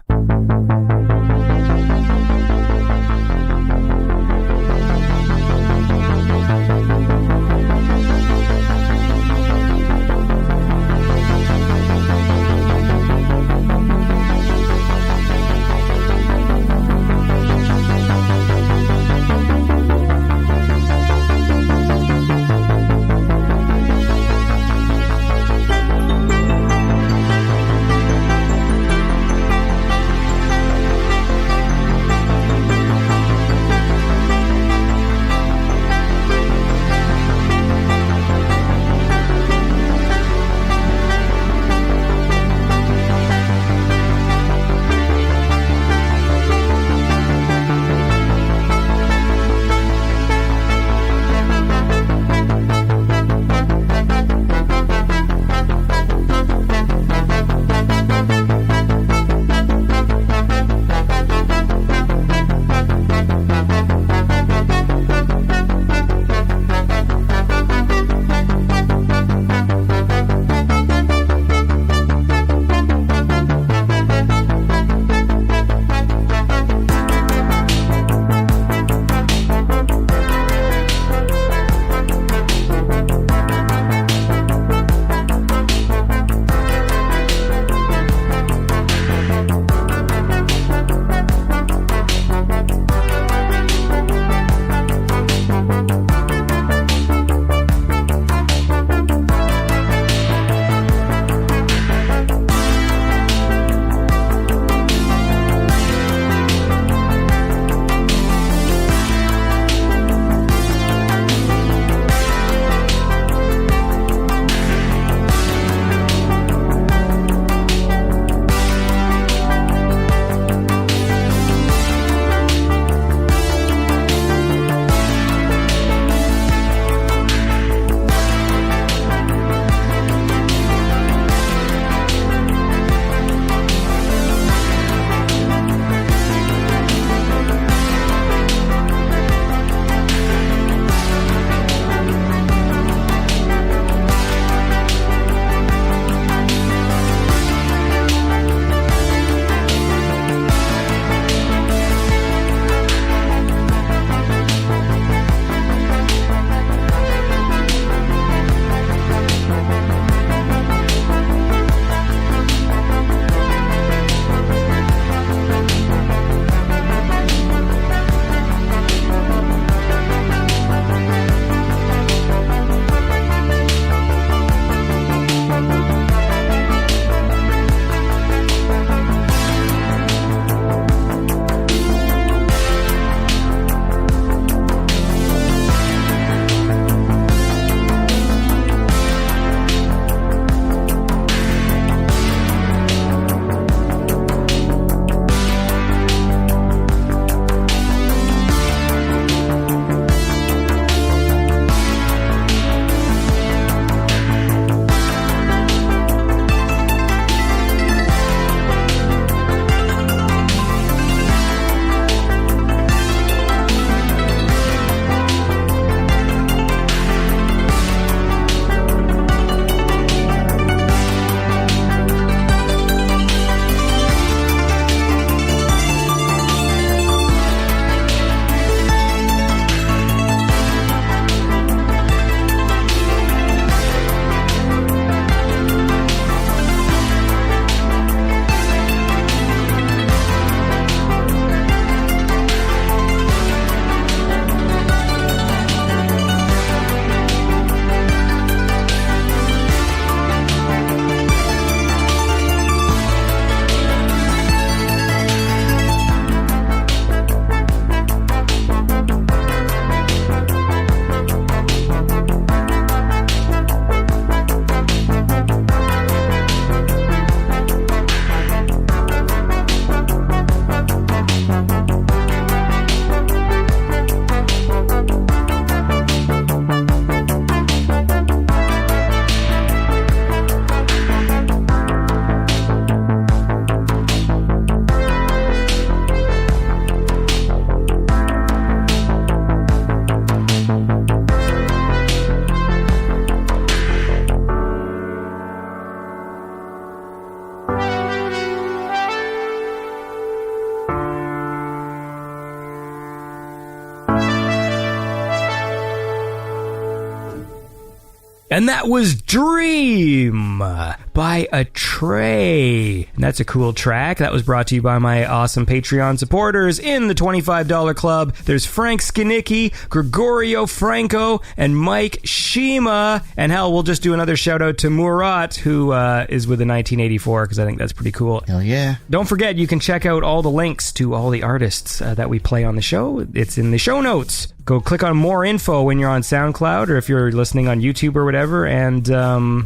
Speaker 3: And that was Dream by Atray. And that's a cool track. That was brought to you by my awesome Patreon supporters in the $25 club. There's Frank Skinicki, Gregorio Franco, and Mike Shima. And hell, we'll just do another shout out to Murat, who is with the 1984, because I think that's pretty cool.
Speaker 4: Hell yeah.
Speaker 3: Don't forget, you can check out all the links to all the artists that we play on the show. It's in the show notes. Go click on more info when you're on SoundCloud or if you're listening on YouTube or whatever, and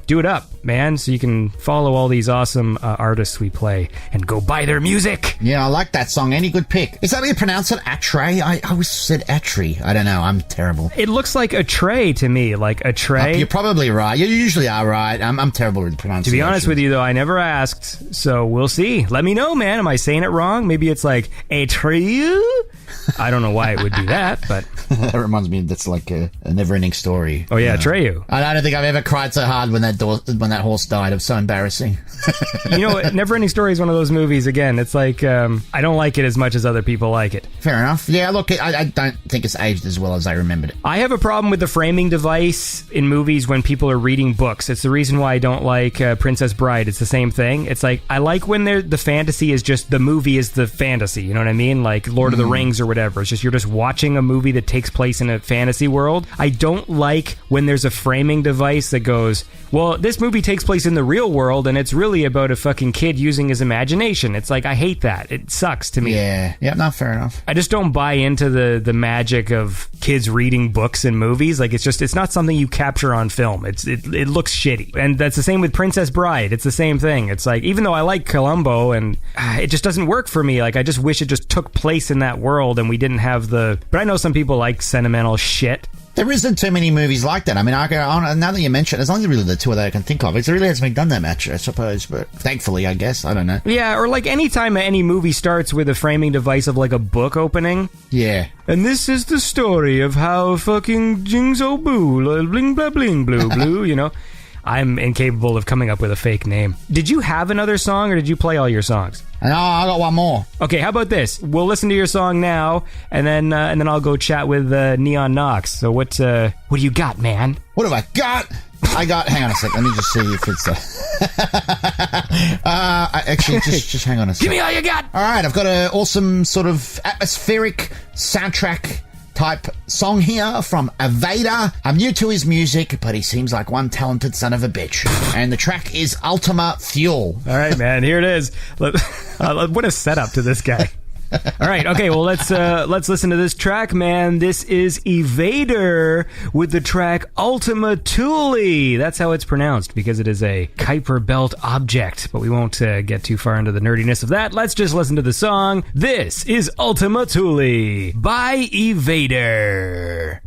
Speaker 3: do it up, man, so you can follow all these awesome artists we play and go buy their music.
Speaker 4: Yeah, I like that song. Any good pick? Is that how you pronounce it? Atray? I always said Atray. I don't know. I'm terrible.
Speaker 3: It looks like a tray to me, like a tray.
Speaker 4: You're probably right. You usually are right. I'm terrible with pronunciation.
Speaker 3: To be honest with you, though, I never asked, so we'll see. Let me know, man. Am I saying it wrong? Maybe it's like a tray? I don't know why it would do that, but...
Speaker 4: That reminds me, that's like a never-ending story.
Speaker 3: Oh, yeah, Atreyu.
Speaker 4: I don't think I've ever cried so hard when that horse died. It was so embarrassing.
Speaker 3: You know what? Never-ending Story is one of those movies, again, it's like, I don't like it as much as other people like it.
Speaker 4: Fair enough. Yeah, look, I don't think it's aged as well as I remembered it.
Speaker 3: I have a problem with the framing device in movies when people are reading books. It's the reason why I don't like Princess Bride. It's the same thing. It's like, I like when the fantasy is just, the movie is the fantasy, you know what I mean? Like Lord of the Rings or whatever. It's just, you're just watching a movie that takes place in a fantasy world. I don't like when there's a framing device that goes, well, this movie takes place in the real world and it's really about a fucking kid using his imagination. It's like, I hate that. It sucks to me.
Speaker 4: Yeah, no, fair enough.
Speaker 3: I just don't buy into the magic of kids reading books and movies. Like, it's not something you capture on film. It looks shitty. And that's the same with Princess Bride. It's the same thing. It's like, even though I like Columbo and it just doesn't work for me. Like, I just wish it just took place in that world and we didn't have but I know some people like sentimental shit.
Speaker 4: There isn't too many movies like that. I mean, now that you mention it, there's only really the two that I can think of. It really hasn't been done that much, I suppose, but thankfully, I guess. I don't know.
Speaker 3: Yeah, or like any time any movie starts with a framing device of like a book opening.
Speaker 4: Yeah.
Speaker 3: And this is the story of how fucking Jingzo Boo, bling blah bling blue blue, you know. I'm incapable of coming up with a fake name. Did you have another song or did you play all your songs?
Speaker 4: No, I got one more.
Speaker 3: Okay, how about this? We'll listen to your song now, and then I'll go chat with Neon Knox. So what do you got, man?
Speaker 4: What have I got? Hang on a sec. Let me just see if it's actually, just hang on a sec.
Speaker 3: Give me all you got!
Speaker 4: All right, I've got an awesome sort of atmospheric soundtrack type song here from Aveda. I'm new to his music, but he seems like one talented son of a bitch. And the track is Ultima Fuel.
Speaker 3: All right, man, here it is. What a setup to this guy. All right, okay, well, let's listen to this track, man. This is Evader with the track Ultima Thule. That's how it's pronounced, because it is a Kuiper Belt object, but we won't get too far into the nerdiness of that. Let's just listen to the song. This is Ultima Thule by Evader.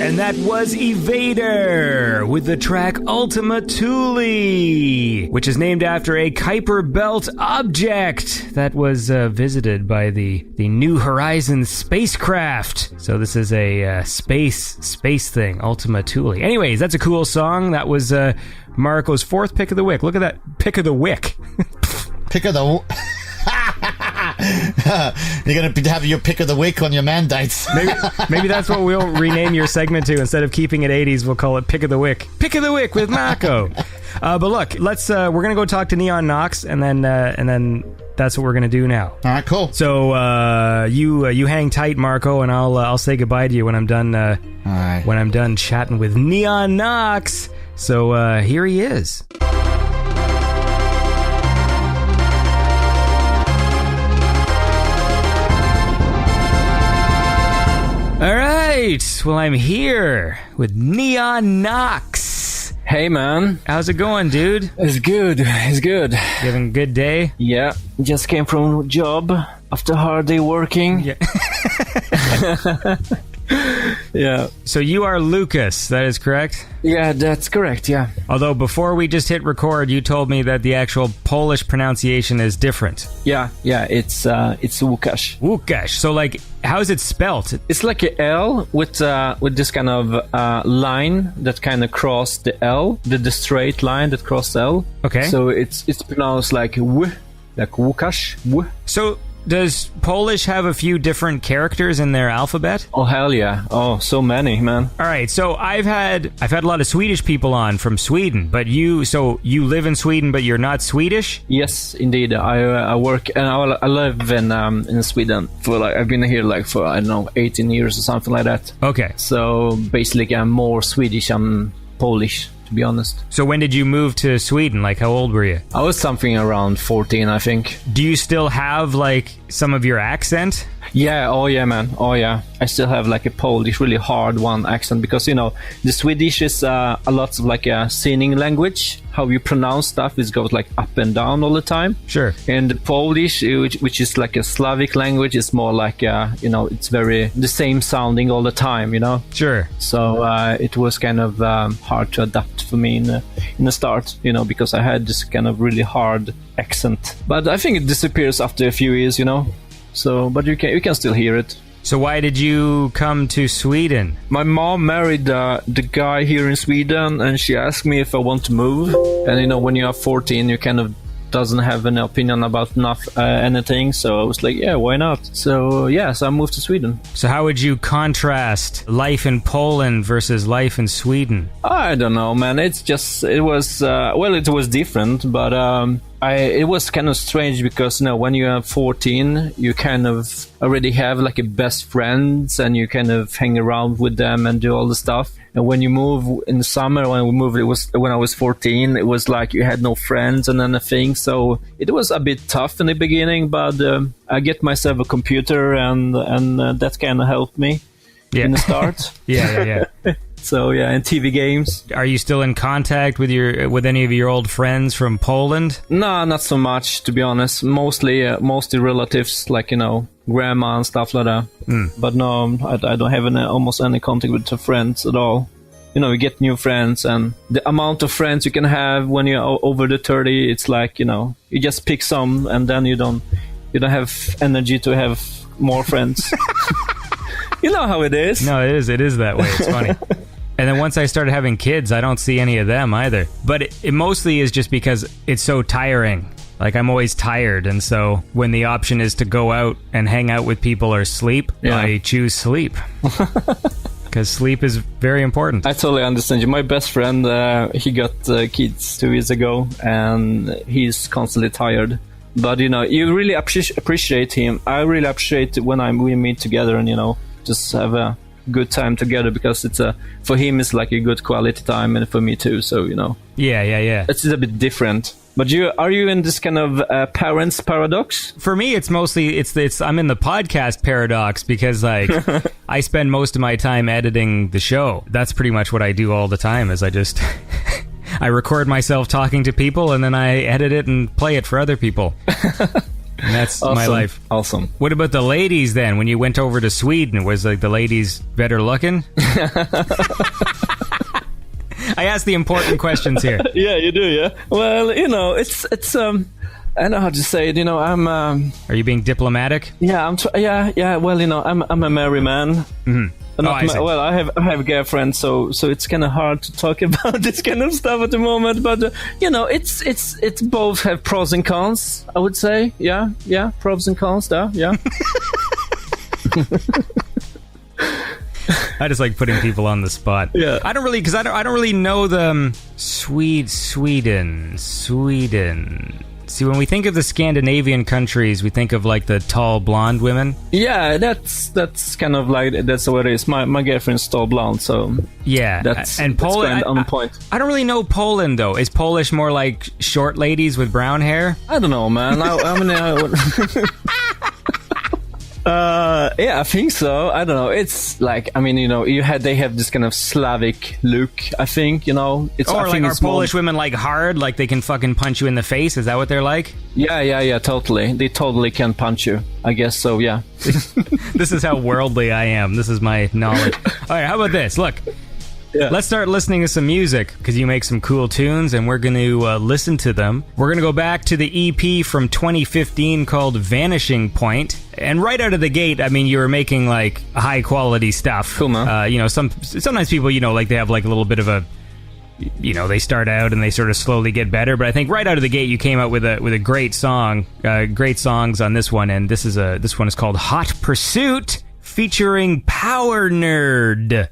Speaker 3: And that was Evader with the track Ultima Thule, which is named after a Kuiper Belt object that was visited by the New Horizons spacecraft. So this is a space thing, Ultima Thule. Anyways, that's a cool song. That was Marco's fourth pick of the week. Look at that pick of the wick.
Speaker 4: Pick of the... You're going to have your pick of the week on your mandates.
Speaker 3: Maybe that's what we'll rename your segment to. Instead of keeping it 80s, we'll call it Pick of the Wick. Pick of the Wick with Marco. But look, let's we're going to go talk to Neon Knox, and then that's what we're going to do now.
Speaker 4: All right, cool.
Speaker 3: So you hang tight, Marco, and I'll say goodbye to you when I'm done.
Speaker 4: All right.
Speaker 3: When I'm done chatting with Neon Knox. So here he is. All right. Well, I'm here with Neon Knox.
Speaker 5: Hey, man.
Speaker 3: How's it going, dude?
Speaker 5: It's good. It's good.
Speaker 3: You having a good day?
Speaker 5: Yeah. Just came from job after hard day working.
Speaker 3: Yeah.
Speaker 5: Yeah.
Speaker 3: So you are Lucas, that is correct?
Speaker 5: Yeah, that's correct, yeah.
Speaker 3: Although before we just hit record, you told me that the actual Polish pronunciation is different.
Speaker 5: Yeah, it's Łukasz.
Speaker 3: Łukasz. So, like, how is it spelt?
Speaker 5: It's like a L with this kind of line that kind of crossed the L, the straight line that crossed L.
Speaker 3: Okay.
Speaker 5: So it's pronounced like W, like Łukasz, W.
Speaker 3: So, does Polish have a few different characters in their alphabet?
Speaker 5: Oh, hell yeah. Oh, so many, man.
Speaker 3: All right, so I've had a lot of Swedish people on from Sweden, but you live in Sweden, but you're not Swedish?
Speaker 5: Yes, indeed. I work and I live in Sweden for I've been here for I don't know 18 years or something like that.
Speaker 3: Okay.
Speaker 5: So basically, I'm more Swedish than Polish, to be honest.
Speaker 3: So when did you move to Sweden? Like, how old were you?
Speaker 5: I was something around 14, I think.
Speaker 3: Do you still have some of your accent?
Speaker 5: Yeah, oh yeah, man. Oh yeah. I still have a Polish, really hard one accent because, the Swedish is a lot of a singing language. How you pronounce stuff goes up and down all the time.
Speaker 3: Sure.
Speaker 5: And the Polish, which is a Slavic language, is more it's very the same sounding all the time,
Speaker 3: Sure.
Speaker 5: So it was kind of hard to adapt for me in the start, because I had this kind of really hard accent. But I think it disappears after a few years, So, but you can still hear it.
Speaker 3: So why did you come to Sweden?
Speaker 5: My mom married the guy here in Sweden, and she asked me if I want to move. And when you are 14, you kind of doesn't have an opinion about anything. So I was like, yeah, why not? So I moved to Sweden.
Speaker 3: So how would you contrast life in Poland versus life in Sweden?
Speaker 5: I don't know, man. It was different, but it was kind of strange because when you are 14, you kind of already have a best friends and you kind of hang around with them and do all the stuff. And when you move in the summer, when we moved, it was when I was 14. It was you had no friends and anything, so it was a bit tough in the beginning. But I get myself a computer, and that kind of helped me in the start.
Speaker 3: Yeah.
Speaker 5: So and TV games.
Speaker 3: Are you still in contact with any of your old friends from Poland?
Speaker 5: No, not so much, to be honest. Mostly relatives, grandma and stuff like that. But no, I don't have almost any contact with the friends at all. You get new friends, and the amount of friends you can have when you're over the 30, it's you just pick some, and then you don't have energy to have more friends. You know how it is.
Speaker 3: No, it is that way. It's funny. And then once I started having kids, I don't see any of them either. But it mostly is just because it's so tiring. I'm always tired, and so when the option is to go out and hang out with people or sleep, I choose sleep. Because sleep is very important.
Speaker 5: I totally understand you. My best friend, he got kids 2 years ago, and he's constantly tired. But, you really appreciate him. I really appreciate when we meet together and, just have a good time together, because for him it's a good quality time, and for me too. So,
Speaker 3: Yeah.
Speaker 5: It's a bit different. But are you in this kind of parents paradox?
Speaker 3: For me, it's mostly I'm in the podcast paradox because I spend most of my time editing the show. That's pretty much what I do all the time. Is I just I record myself talking to people and then I edit it and play it for other people. And that's my
Speaker 5: Awesome.
Speaker 3: life.
Speaker 5: Awesome.
Speaker 3: What about the ladies then? When you went over to Sweden, was like the ladies better looking? I asked the important questions here.
Speaker 5: Yeah, you do. Yeah. Well, it's I don't know how to say it. I'm.
Speaker 3: Are you being diplomatic?
Speaker 5: Yeah, yeah. Well, I'm a married man.
Speaker 3: Mm-hmm. I see.
Speaker 5: Well, I have a girlfriend, so it's kind of hard to talk about this kind of stuff at the moment. But it's both have pros and cons. I would say, yeah, pros and cons there, yeah.
Speaker 3: I just like putting people on the spot.
Speaker 5: Yeah.
Speaker 3: I don't really know the Sweden. See, when we think of the Scandinavian countries, we think of like the tall blonde women.
Speaker 5: Yeah, that's kind of like that's what it is. My girlfriend's tall blonde, so
Speaker 3: yeah,
Speaker 5: that's
Speaker 3: Poland.
Speaker 5: on point.
Speaker 3: I don't really know Poland though. Is Polish more like short ladies with brown hair?
Speaker 5: I don't know, man. Yeah, I think so. I don't know. It's like, they have this kind of Slavic look. I think, it's
Speaker 3: Or
Speaker 5: I
Speaker 3: like
Speaker 5: think
Speaker 3: are
Speaker 5: it's more-
Speaker 3: Polish women like hard, like they can fucking punch you in the face? Is that what they're like?
Speaker 5: Yeah, totally. They totally can punch you. I guess so. Yeah.
Speaker 3: This is how worldly I am. This is my knowledge. All right, how about this? Look.
Speaker 5: Yeah.
Speaker 3: Let's start listening to some music, because you make some cool tunes, and we're going to listen to them. We're going to go back to the EP from 2015 called Vanishing Point. And right out of the gate, you were making, like, high-quality stuff.
Speaker 5: Cool, man.
Speaker 3: Sometimes people, like, they have, like, a little bit of a... they start out and they sort of slowly get better. But I think right out of the gate, you came out with a great song. Great songs on this one, and this one is called Hot Pursuit, featuring Power Nerd.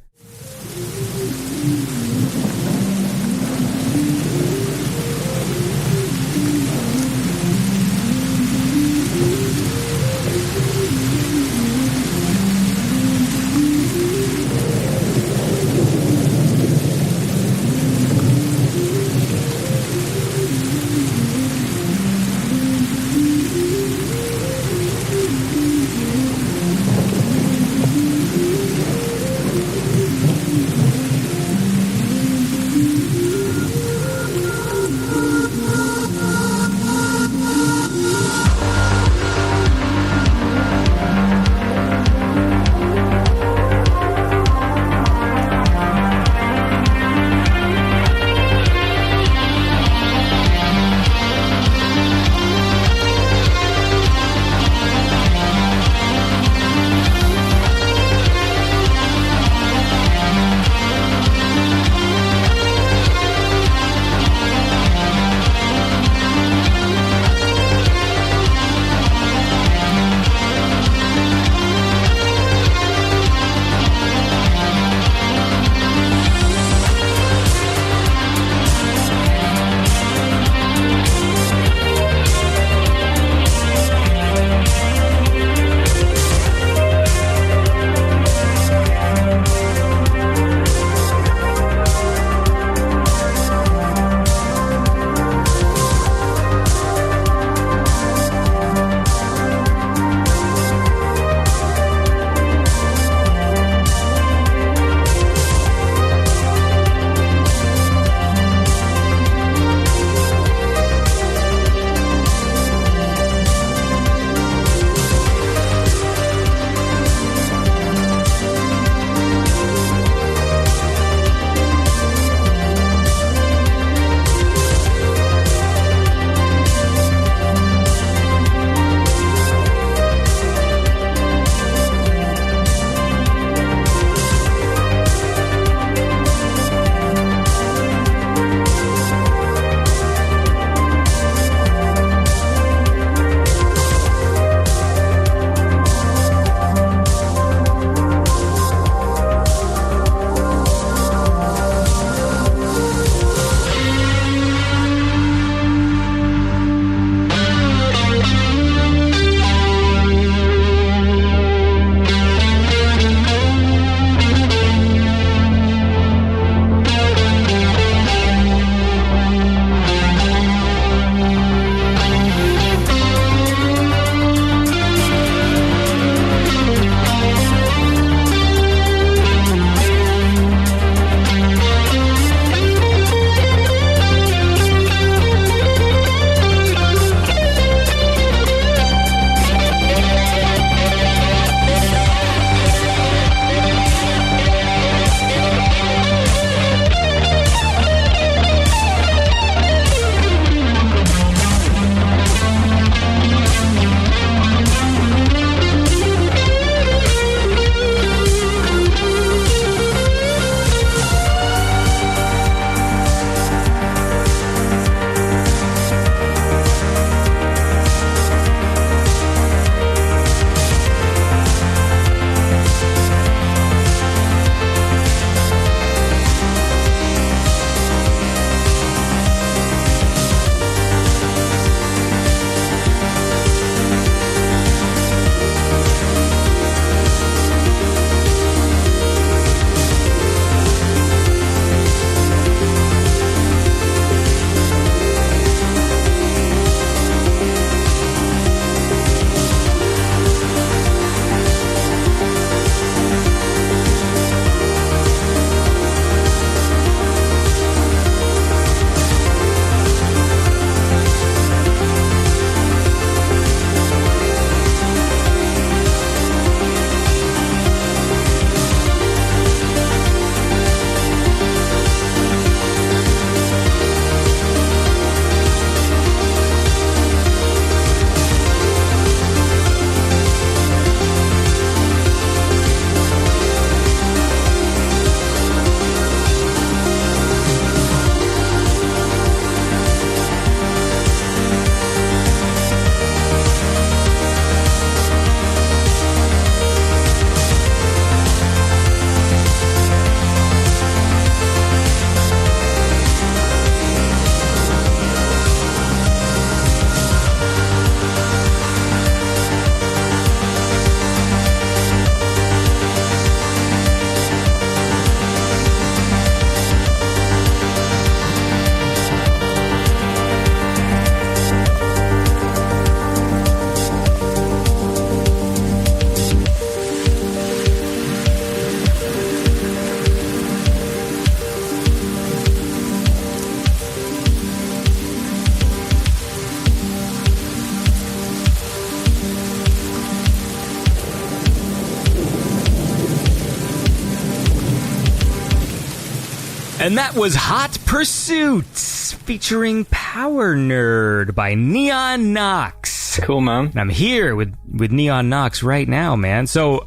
Speaker 3: And that was Hot Pursuits featuring Power Nerd by Neon Knox.
Speaker 5: Cool, man.
Speaker 3: And I'm here with Neon Knox right now, man. So,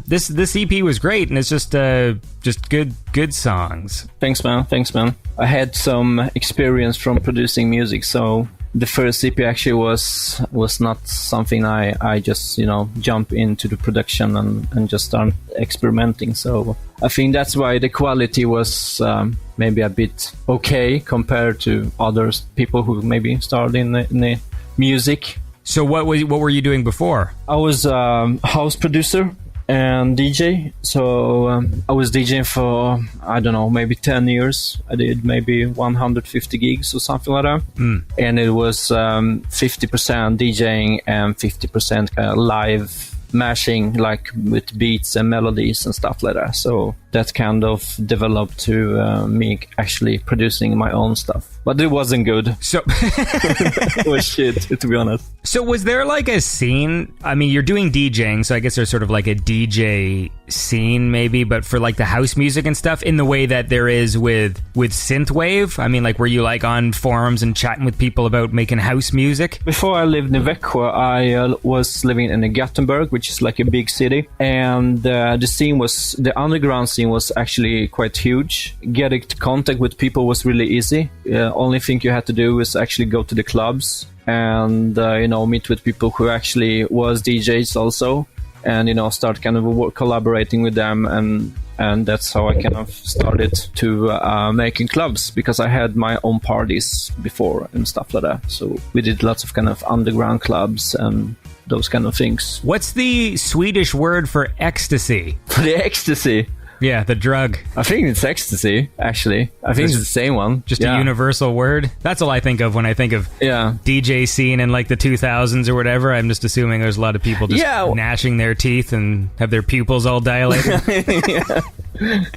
Speaker 3: this EP was great, and it's just good songs.
Speaker 5: Thanks, man. I had some experience from producing music, so the first EP actually was not something I just, jump into the production and just start experimenting. So I think that's why the quality was maybe a bit okay compared to other people who maybe started in the music.
Speaker 3: So what were you doing before?
Speaker 5: I was a house producer and DJ. So I was DJing for, I don't know, maybe 10 years. I did maybe 150 gigs or something like that. And it was 50% DJing and 50% kind of live mashing, like with beats and melodies and stuff like that. So that kind of developed to me actually producing my own stuff. But it wasn't good.
Speaker 3: So
Speaker 5: it was shit, to be honest.
Speaker 3: So was there like a scene? I mean, you're doing DJing, so I guess there's sort of like a DJ scene maybe, but for like the house music and stuff in the way that there is with synthwave? I mean, like, were you like on forums and chatting with people about making house music?
Speaker 5: Before I lived in Växjö, I was living in Gothenburg, which is like a big city. And the underground scene was actually quite huge. Getting to contact with people was really easy. Only thing you had to do was actually go to the clubs and meet with people who actually was DJs also, and start kind of collaborating with them, and that's how I kind of started to making clubs, because I had my own parties before and stuff like that. So we did lots of kind of underground clubs and those kind of things.
Speaker 3: What's the Swedish word for ecstasy?
Speaker 5: For the ecstasy?
Speaker 3: Yeah, the drug.
Speaker 5: I think it's ecstasy, actually. I think it's the same one.
Speaker 3: Just a universal word? That's all I think of when I think of DJ scene in like the 2000s or whatever. I'm just assuming there's a lot of people just gnashing their teeth and have their pupils all dilated.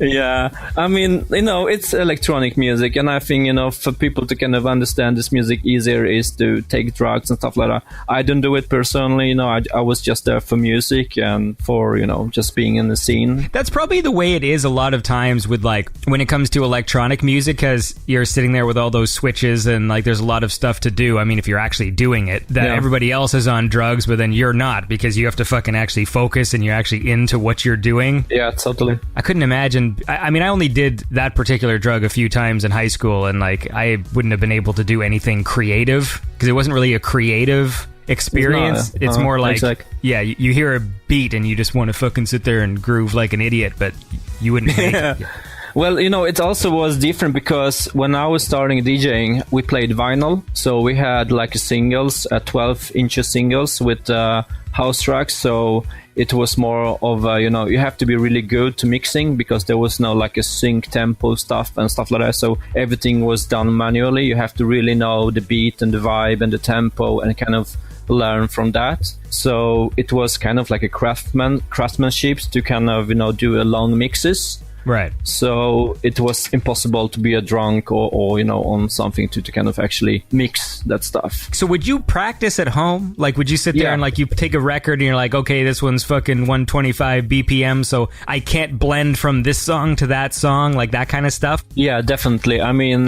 Speaker 5: Yeah. I mean, it's electronic music, and I think, for people to kind of understand this music easier is to take drugs and stuff like that. I don't do it personally, I was just there for music and for, just being in the scene.
Speaker 3: That's probably the way it is a lot of times with like when it comes to electronic music, because you're sitting there with all those switches and like there's a lot of stuff to do. I mean, if you're actually doing it, that everybody else is on drugs, but then you're not, because you have to fucking actually focus and you're actually into what you're doing.
Speaker 5: Yeah, totally.
Speaker 3: I couldn't imagine. I mean, I only did that particular drug a few times in high school, and like I wouldn't have been able to do anything creative because it wasn't really a creative experience. It's more like, you hear a beat and you just want to fucking sit there and groove like an idiot, but you wouldn't make it.
Speaker 5: Well, it also was different because when I was starting DJing, we played vinyl. So we had like singles, 12-inch singles with house tracks. So it was more of you have to be really good to mixing, because there was no like a sync tempo stuff and stuff like that. So everything was done manually. You have to really know the beat and the vibe and the tempo and kind of learn from that. So it was kind of like a craftsmanship to kind of do a long mixes.
Speaker 3: Right.
Speaker 5: So it was impossible to be a drunk or on something to kind of actually mix that stuff.
Speaker 3: So would you practice at home? Like, would you sit there and like you take a record and you're like, okay, this one's fucking 125 BPM, so I can't blend from this song to that song, like that kind of stuff?
Speaker 5: Yeah, definitely. I mean,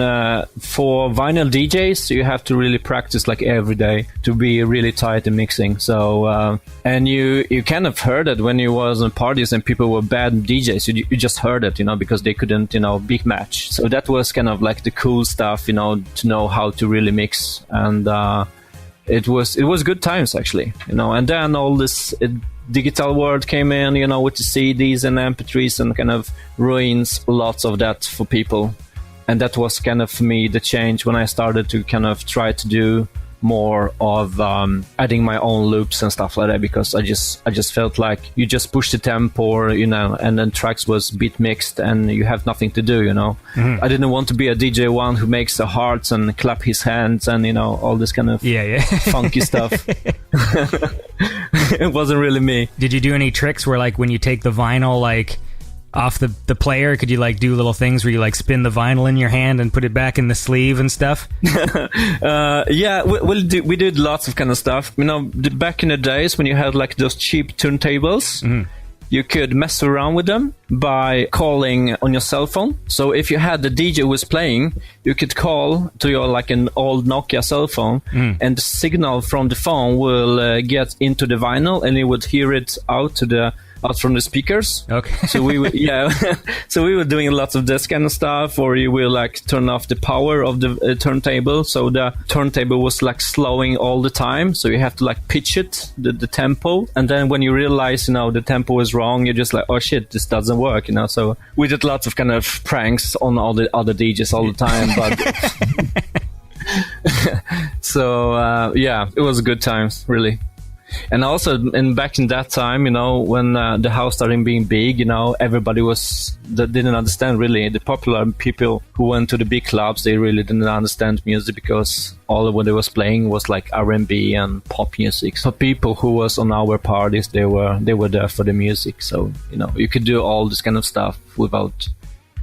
Speaker 5: for vinyl DJs, you have to really practice like every day to be really tight in mixing. So, and you kind of heard it when you was on parties and people were bad DJs. You just heard it, because they couldn't, big match. So that was kind of like the cool stuff, to know how to really mix. And it was good times, actually, And then all this digital world came in, with the CDs and MP3s, and kind of ruins lots of that for people. And that was kind of, for me, the change when I started to kind of try to do more of adding my own loops and stuff like that, because I just felt like you just push the tempo, and then tracks was beat mixed and you have nothing to do, I didn't want to be a DJ one who makes the hearts and clap his hands and all this kind of funky stuff. It wasn't really me.
Speaker 3: Did you do any tricks where like when you take the vinyl like off the player, could you like do little things where you like spin the vinyl in your hand and put it back in the sleeve and stuff?
Speaker 5: We did lots of kind of stuff. Back in the days when you had like those cheap turntables, you could mess around with them by calling on your cell phone. So if you had the DJ who was playing, you could call to your like an old Nokia cell phone, and the signal from the phone will get into the vinyl, and you would hear it out from the speakers.
Speaker 3: Okay.
Speaker 5: So we were, so we were doing lots of this kind of stuff, or you will like turn off the power of the turntable. So the turntable was like slowing all the time. So you have to like pitch it, the tempo. And then when you realize, the tempo is wrong, you're just like, oh shit, this doesn't work, So we did lots of kind of pranks on all the other DJs all the time. But so, it was good times, really. And also, back in that time, when the house started being big, everybody didn't understand really. The popular people who went to the big clubs, they really didn't understand music, because all of what they was playing was like R&B and pop music. So people who was on our parties, they were there for the music. So, you could do all this kind of stuff without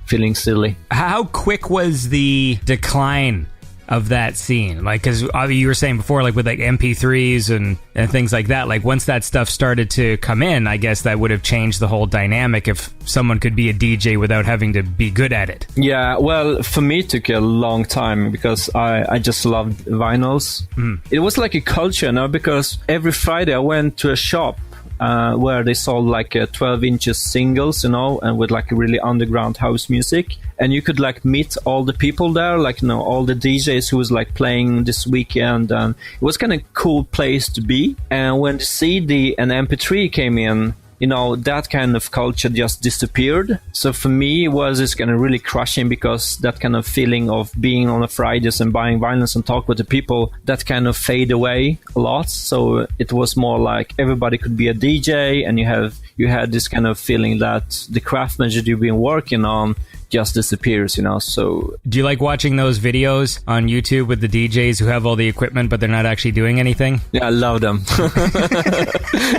Speaker 5: feeling silly.
Speaker 3: How quick was the decline of that scene? Like, because you were saying before, like with like MP3s and things like that, like once that stuff started to come in, I guess that would have changed the whole dynamic if someone could be a DJ without having to be good at it.
Speaker 5: Yeah, well, for me it took a long time, because I just loved vinyls. It was like a culture, because every Friday I went to a shop where they sold like 12 inches singles, and with like really underground house music. And you could like meet all the people there, like, all the DJs who was like playing this weekend. And it was kind of cool place to be. And when the CD and MP3 came in, that kind of culture just disappeared. So for me, it was just kind of really crushing, because that kind of feeling of being on a Fridays and buying vinyls and talk with the people, that kind of fade away a lot. So it was more like everybody could be a DJ, and you had this kind of feeling that the craftsmanship you've been working on just disappears, so... Do
Speaker 3: you like watching those videos on YouTube with the DJs who have all the equipment but they're not actually doing anything?
Speaker 5: Yeah, I love them.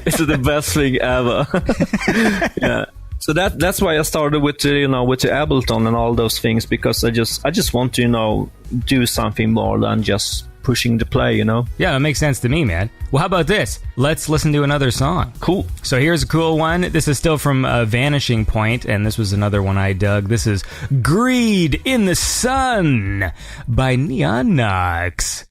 Speaker 5: It's the best thing ever. Yeah. So that's why I started with the Ableton and all those things, because I just want to do something more than just pushing the play,
Speaker 3: Yeah, that makes sense to me, man. Well, how about this? Let's listen to another song.
Speaker 5: Cool.
Speaker 3: So here's a cool one. This is still from Vanishing Point, and this was another one I dug. This is Greed in the Sun by Neon Nox.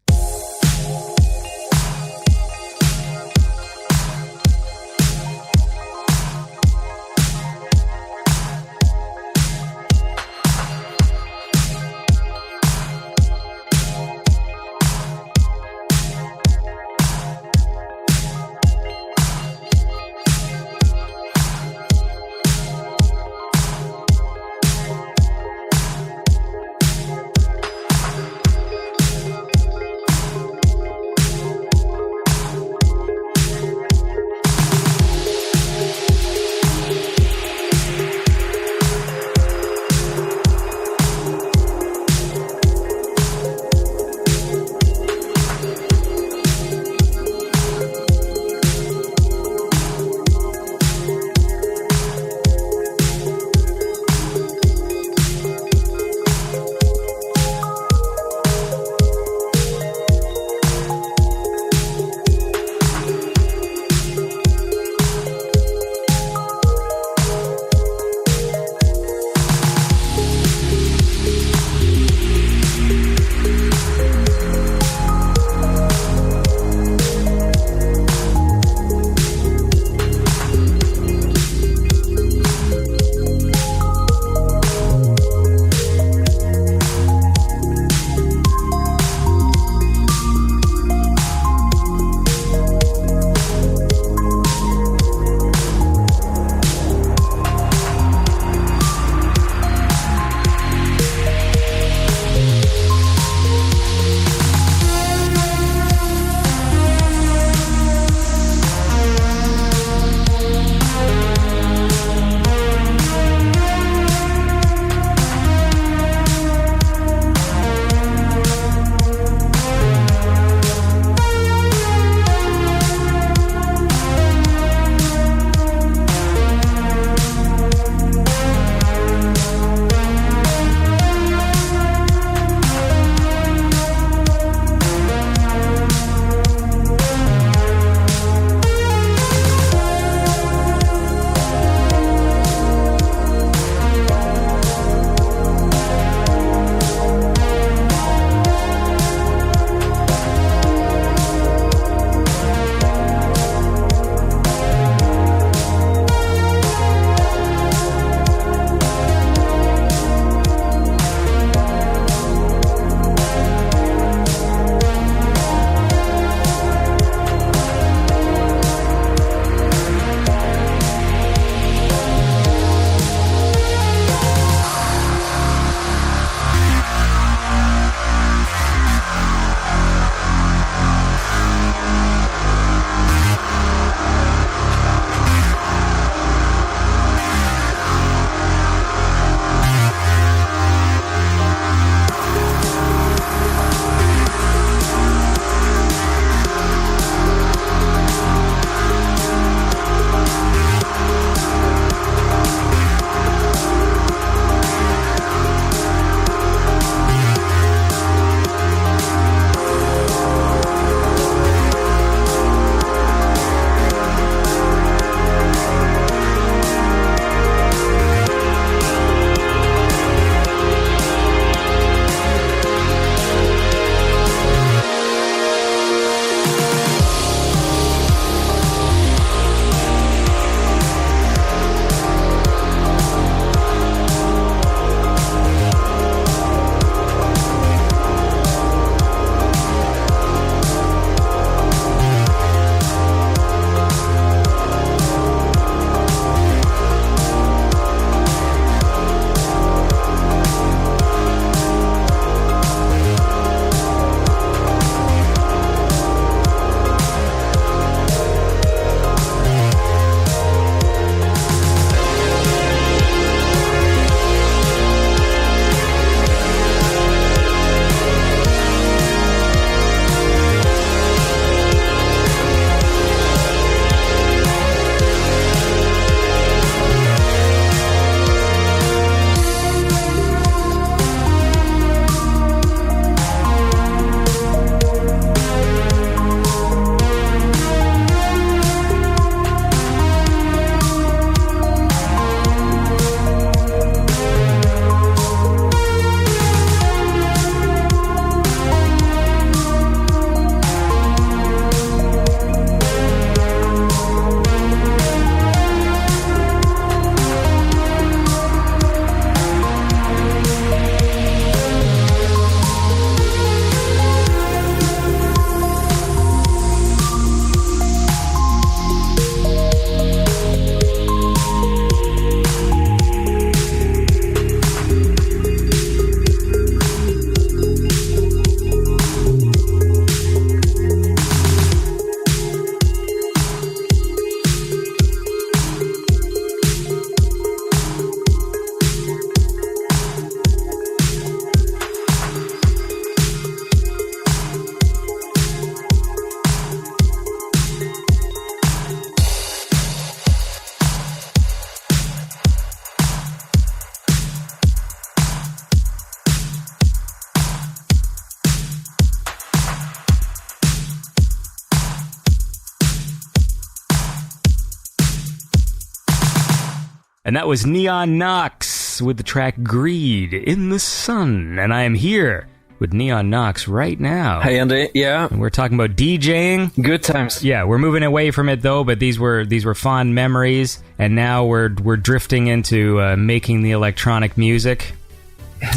Speaker 3: And that was Neon Knox with the track Greed in the Sun. And I am here with Neon Knox right now.
Speaker 5: Hey, Andy. Yeah.
Speaker 3: And we're talking about DJing.
Speaker 5: Good times.
Speaker 3: Yeah, we're moving away from it though, but these were fond memories, and now we're drifting into making the electronic music.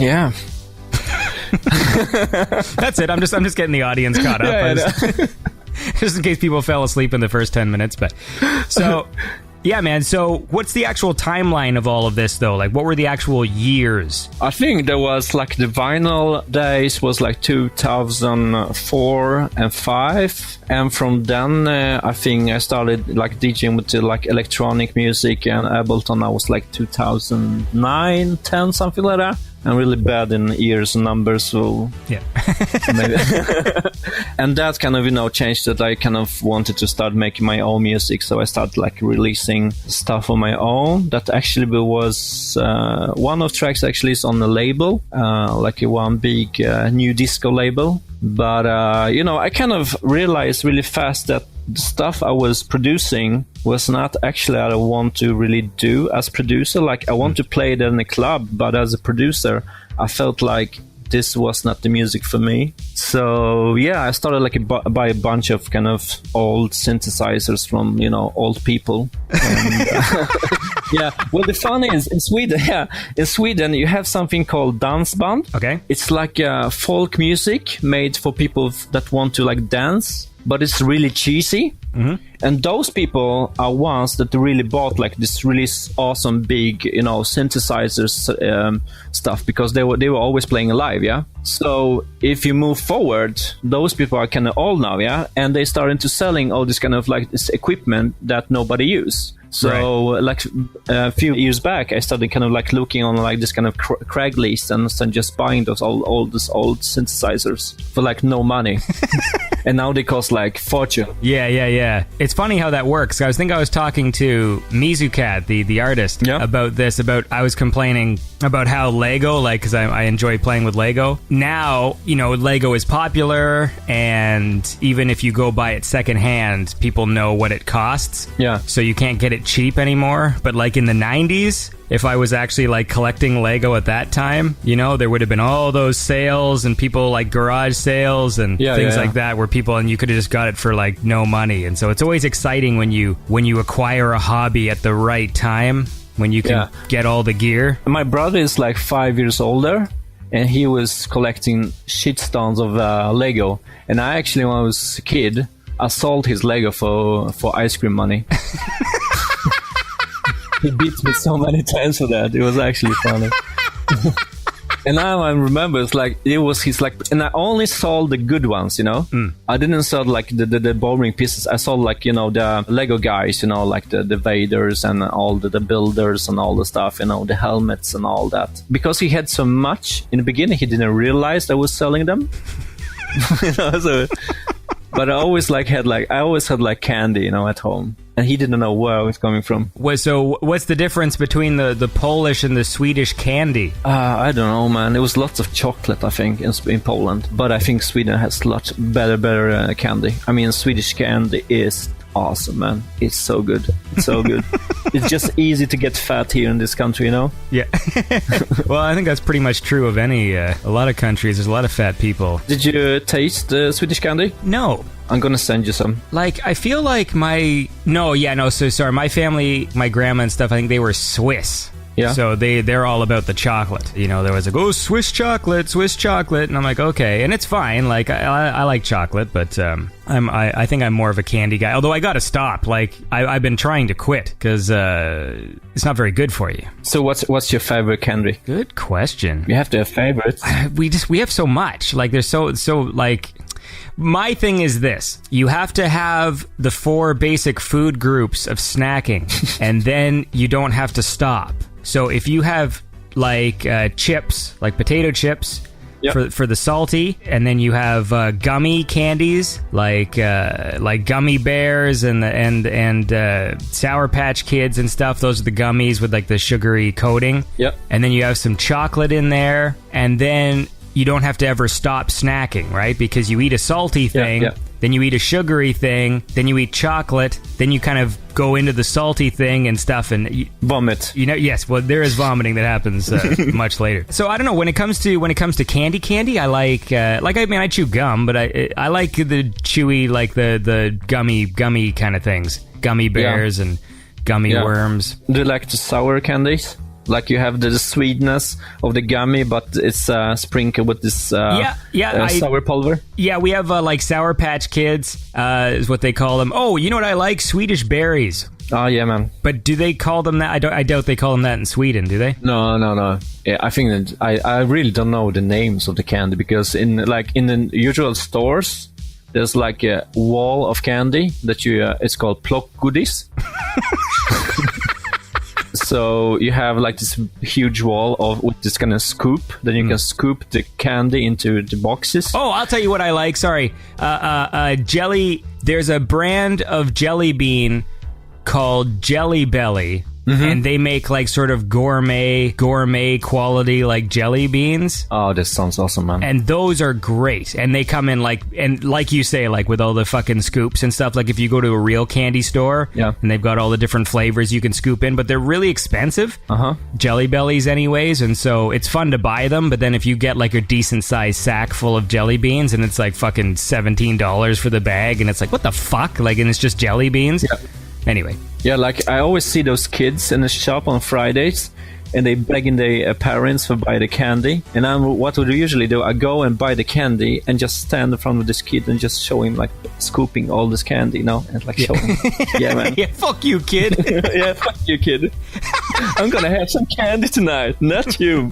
Speaker 5: Yeah.
Speaker 3: That's it. I'm just getting the audience caught up.
Speaker 5: Yeah,
Speaker 3: Just in case people fell asleep in the first 10 minutes, but so yeah, man. So what's the actual timeline of all of this though? Like, what were the actual years?
Speaker 5: I think there was like the vinyl days was like 2004 and 5, and from then I think I started like DJing with like electronic music and Ableton. I was like 2009, 10, something like that. I'm really bad in years and numbers, so
Speaker 3: Yeah.
Speaker 5: maybe. And that kind of, changed that I kind of wanted to start making my own music. So I started like releasing stuff on my own. That actually was one of tracks actually is on the label, like a one big new disco label. But, I kind of realized really fast that the stuff I was producing was not actually what I want to really do as producer. Like, I want to play it in a club, but as a producer, I felt like this was not the music for me. So, yeah, I started like buy a bunch of kind of old synthesizers from, old people. And, yeah, well, the fun is in Sweden, you have something called dansband.
Speaker 3: Okay.
Speaker 5: It's like folk music made for people that want to like dance, but it's really cheesy. Mm-hmm. And those people are ones that really bought like this really awesome big, synthesizers stuff, because they were always playing live, yeah. So if you move forward, those people are kind of old now, yeah, and they started to selling all this kind of like this equipment that nobody use. So like a few years back, I started kind of like looking on like this kind of Craigslist and just buying those all these old synthesizers for like no money. And now they cost like fortune.
Speaker 3: Yeah. It's funny how that works. I was talking to Mizukat, the artist, about this. I was complaining about how Lego, like, because I enjoy playing with Lego. Now, Lego is popular, and even if you go buy it secondhand, people know what it costs.
Speaker 5: Yeah.
Speaker 3: So you can't get it cheap anymore. But like in the 90s, if I was actually like collecting Lego at that time, there would have been all those sales and people like garage sales and things like that, where and you could have just got it for like no money. And so it's always exciting when you acquire a hobby at the right time, when you can get all the gear.
Speaker 5: My brother is like 5 years older, and he was collecting shitstones of Lego. And I actually, when I was a kid, I sold his Lego for ice cream money. He beat me so many times for that. It was actually funny. And now I remember, it's like, it was his like, and I only sold the good ones, I didn't sell like the boring pieces. I sold like, the Lego guys, like the Vaders and all the builders and all the stuff, the helmets and all that. Because he had so much, in the beginning, he didn't realize I was selling them. So, but I always had candy, at home. And he didn't know where I was coming from.
Speaker 3: So what's the difference between the Polish and the Swedish candy?
Speaker 5: I don't know, man. There was lots of chocolate, I think, in Poland. But I think Sweden has lots better candy. I mean, Swedish candy is awesome, man. It's so good. It's so good. It's just easy to get fat here in this country,
Speaker 3: Yeah. Well, I think that's pretty much true of a lot of countries. There's a lot of fat people.
Speaker 5: Did you taste Swedish candy?
Speaker 3: No.
Speaker 5: I'm gonna send you some.
Speaker 3: Like, I feel like so sorry. My family, my grandma and stuff, I think they were Swiss.
Speaker 5: Yeah.
Speaker 3: So they're all about the chocolate. There was like, Swiss chocolate. And I'm like, okay. And it's fine. Like, I like chocolate, but I think I'm more of a candy guy. Although I gotta stop. Like, I've been trying to quit because it's not very good for you.
Speaker 5: So what's your favorite candy?
Speaker 3: Good question.
Speaker 5: You have to have favorites.
Speaker 3: We have so much. Like, there's so like... My thing is this. You have to have the 4 basic food groups of snacking, and then you don't have to stop. So if you have, like, chips, like potato chips, for the salty, and then you have gummy candies, like gummy bears and Sour Patch Kids and stuff. Those are the gummies with, like, the sugary coating.
Speaker 5: Yep.
Speaker 3: And then you have some chocolate in there, and then... you don't have to ever stop snacking, right? Because you eat a salty thing, then you eat a sugary thing, then you eat chocolate, then you kind of go into the salty thing and stuff, and
Speaker 5: Vomit.
Speaker 3: yes, well, there is vomiting that happens much later. So I don't know, when it comes to candy, I like I chew gum, but I like the chewy, like the gummy kind of things, gummy bears and gummy worms.
Speaker 5: Do you like the sour candies? Like you have the sweetness of the gummy, but it's sprinkled with this sour pulver.
Speaker 3: Yeah, we have like Sour Patch Kids, is what they call them. Oh, you know what I like? Swedish berries.
Speaker 5: Oh yeah, man.
Speaker 3: But do they call them that? I doubt they call them that in Sweden, do they?
Speaker 5: No. Yeah, I think that I really don't know the names of the candy, because in the usual stores, there's like a wall of candy that it's called plock goodies. So you have like this huge wall with this kind of scoop. Then you can scoop the candy into the boxes.
Speaker 3: Oh, I'll tell you what I like. Sorry. Jelly. There's a brand of jelly bean called Jelly Belly. And they make like sort of gourmet quality like jelly beans.
Speaker 5: Oh, this sounds awesome, man.
Speaker 3: And those are great. And they come in like you say, like with all the fucking scoops and stuff. Like if you go to a real candy store and they've got all the different flavors you can scoop in, but they're really expensive. Jelly Bellies anyways. And so it's fun to buy them. But then if you get like a decent sized sack full of jelly beans and it's like fucking $17 for the bag, and it's like, what the fuck? Like, and it's just jelly beans.
Speaker 5: Yeah.
Speaker 3: Anyway.
Speaker 5: Yeah, like I always see those kids in the shop on Fridays, and they begging their parents to buy the candy. And what would I usually do? I go and buy the candy and just stand in front of this kid and just show him like scooping all this candy, and like show him. Yeah, man.
Speaker 3: Yeah, fuck you, kid.
Speaker 5: Yeah, fuck you, kid. I'm gonna have some candy tonight, not you.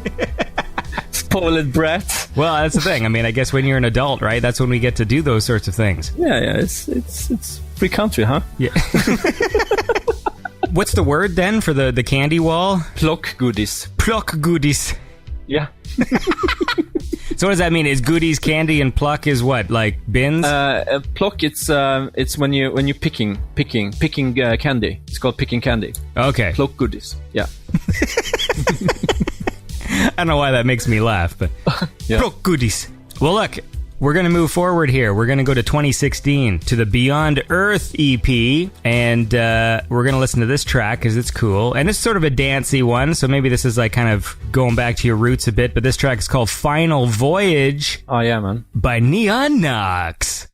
Speaker 5: Spoiled brat.
Speaker 3: Well, that's the thing. I mean, I guess when you're an adult, right? That's when we get to do those sorts of things.
Speaker 5: Yeah. It's free country, huh?
Speaker 3: Yeah. What's the word then for the candy wall?
Speaker 5: Plock goodies.
Speaker 3: Pluck goodies.
Speaker 5: Yeah.
Speaker 3: So what does that mean? Is goodies candy and pluck is what? Like bins?
Speaker 5: Pluck. It's when you picking candy. It's called picking candy.
Speaker 3: Okay.
Speaker 5: Pluck goodies. Yeah.
Speaker 3: I don't know why that makes me laugh, but pluck goodies. Well, look. We're going to move forward here. We're going to go to 2016 to the Beyond Earth EP, and we're going to listen to this track because it's cool. And it's sort of a dancey one, so maybe this is like kind of going back to your roots a bit, but this track is called Final Voyage.
Speaker 5: Oh, yeah, man.
Speaker 3: By Neon Nox.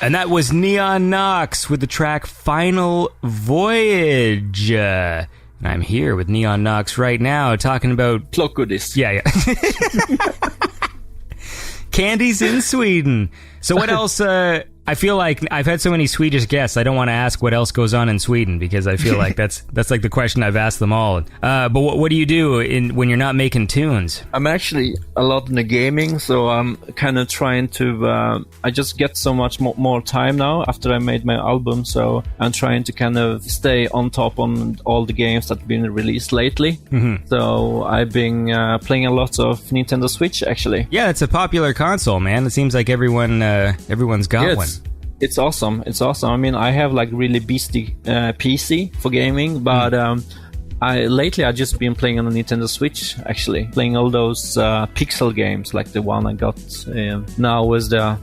Speaker 3: And that was Neon Nox with the track Final Voyage. And I'm here with Neon Nox right now talking about...
Speaker 5: Clock goodies.
Speaker 3: Yeah. Candies in Sweden. So what else... I feel like I've had so many Swedish guests, I don't want to ask what else goes on in Sweden, because I feel like that's like the question I've asked them all. But what do you do when you're not making tunes?
Speaker 5: I'm actually a lot in the gaming, so I'm kind of trying to... I just get so much more time now after I made my album, so I'm trying to kind of stay on top on all the games that have been released lately. Mm-hmm. So I've been playing a lot of Nintendo Switch, actually.
Speaker 3: Yeah, it's a popular console, man. It seems like everyone's got one.
Speaker 5: It's awesome. It's awesome. I mean, I have like really beastie PC for gaming, but lately I've just been playing on the Nintendo Switch, actually. Playing all those pixel games, like the one I got now was the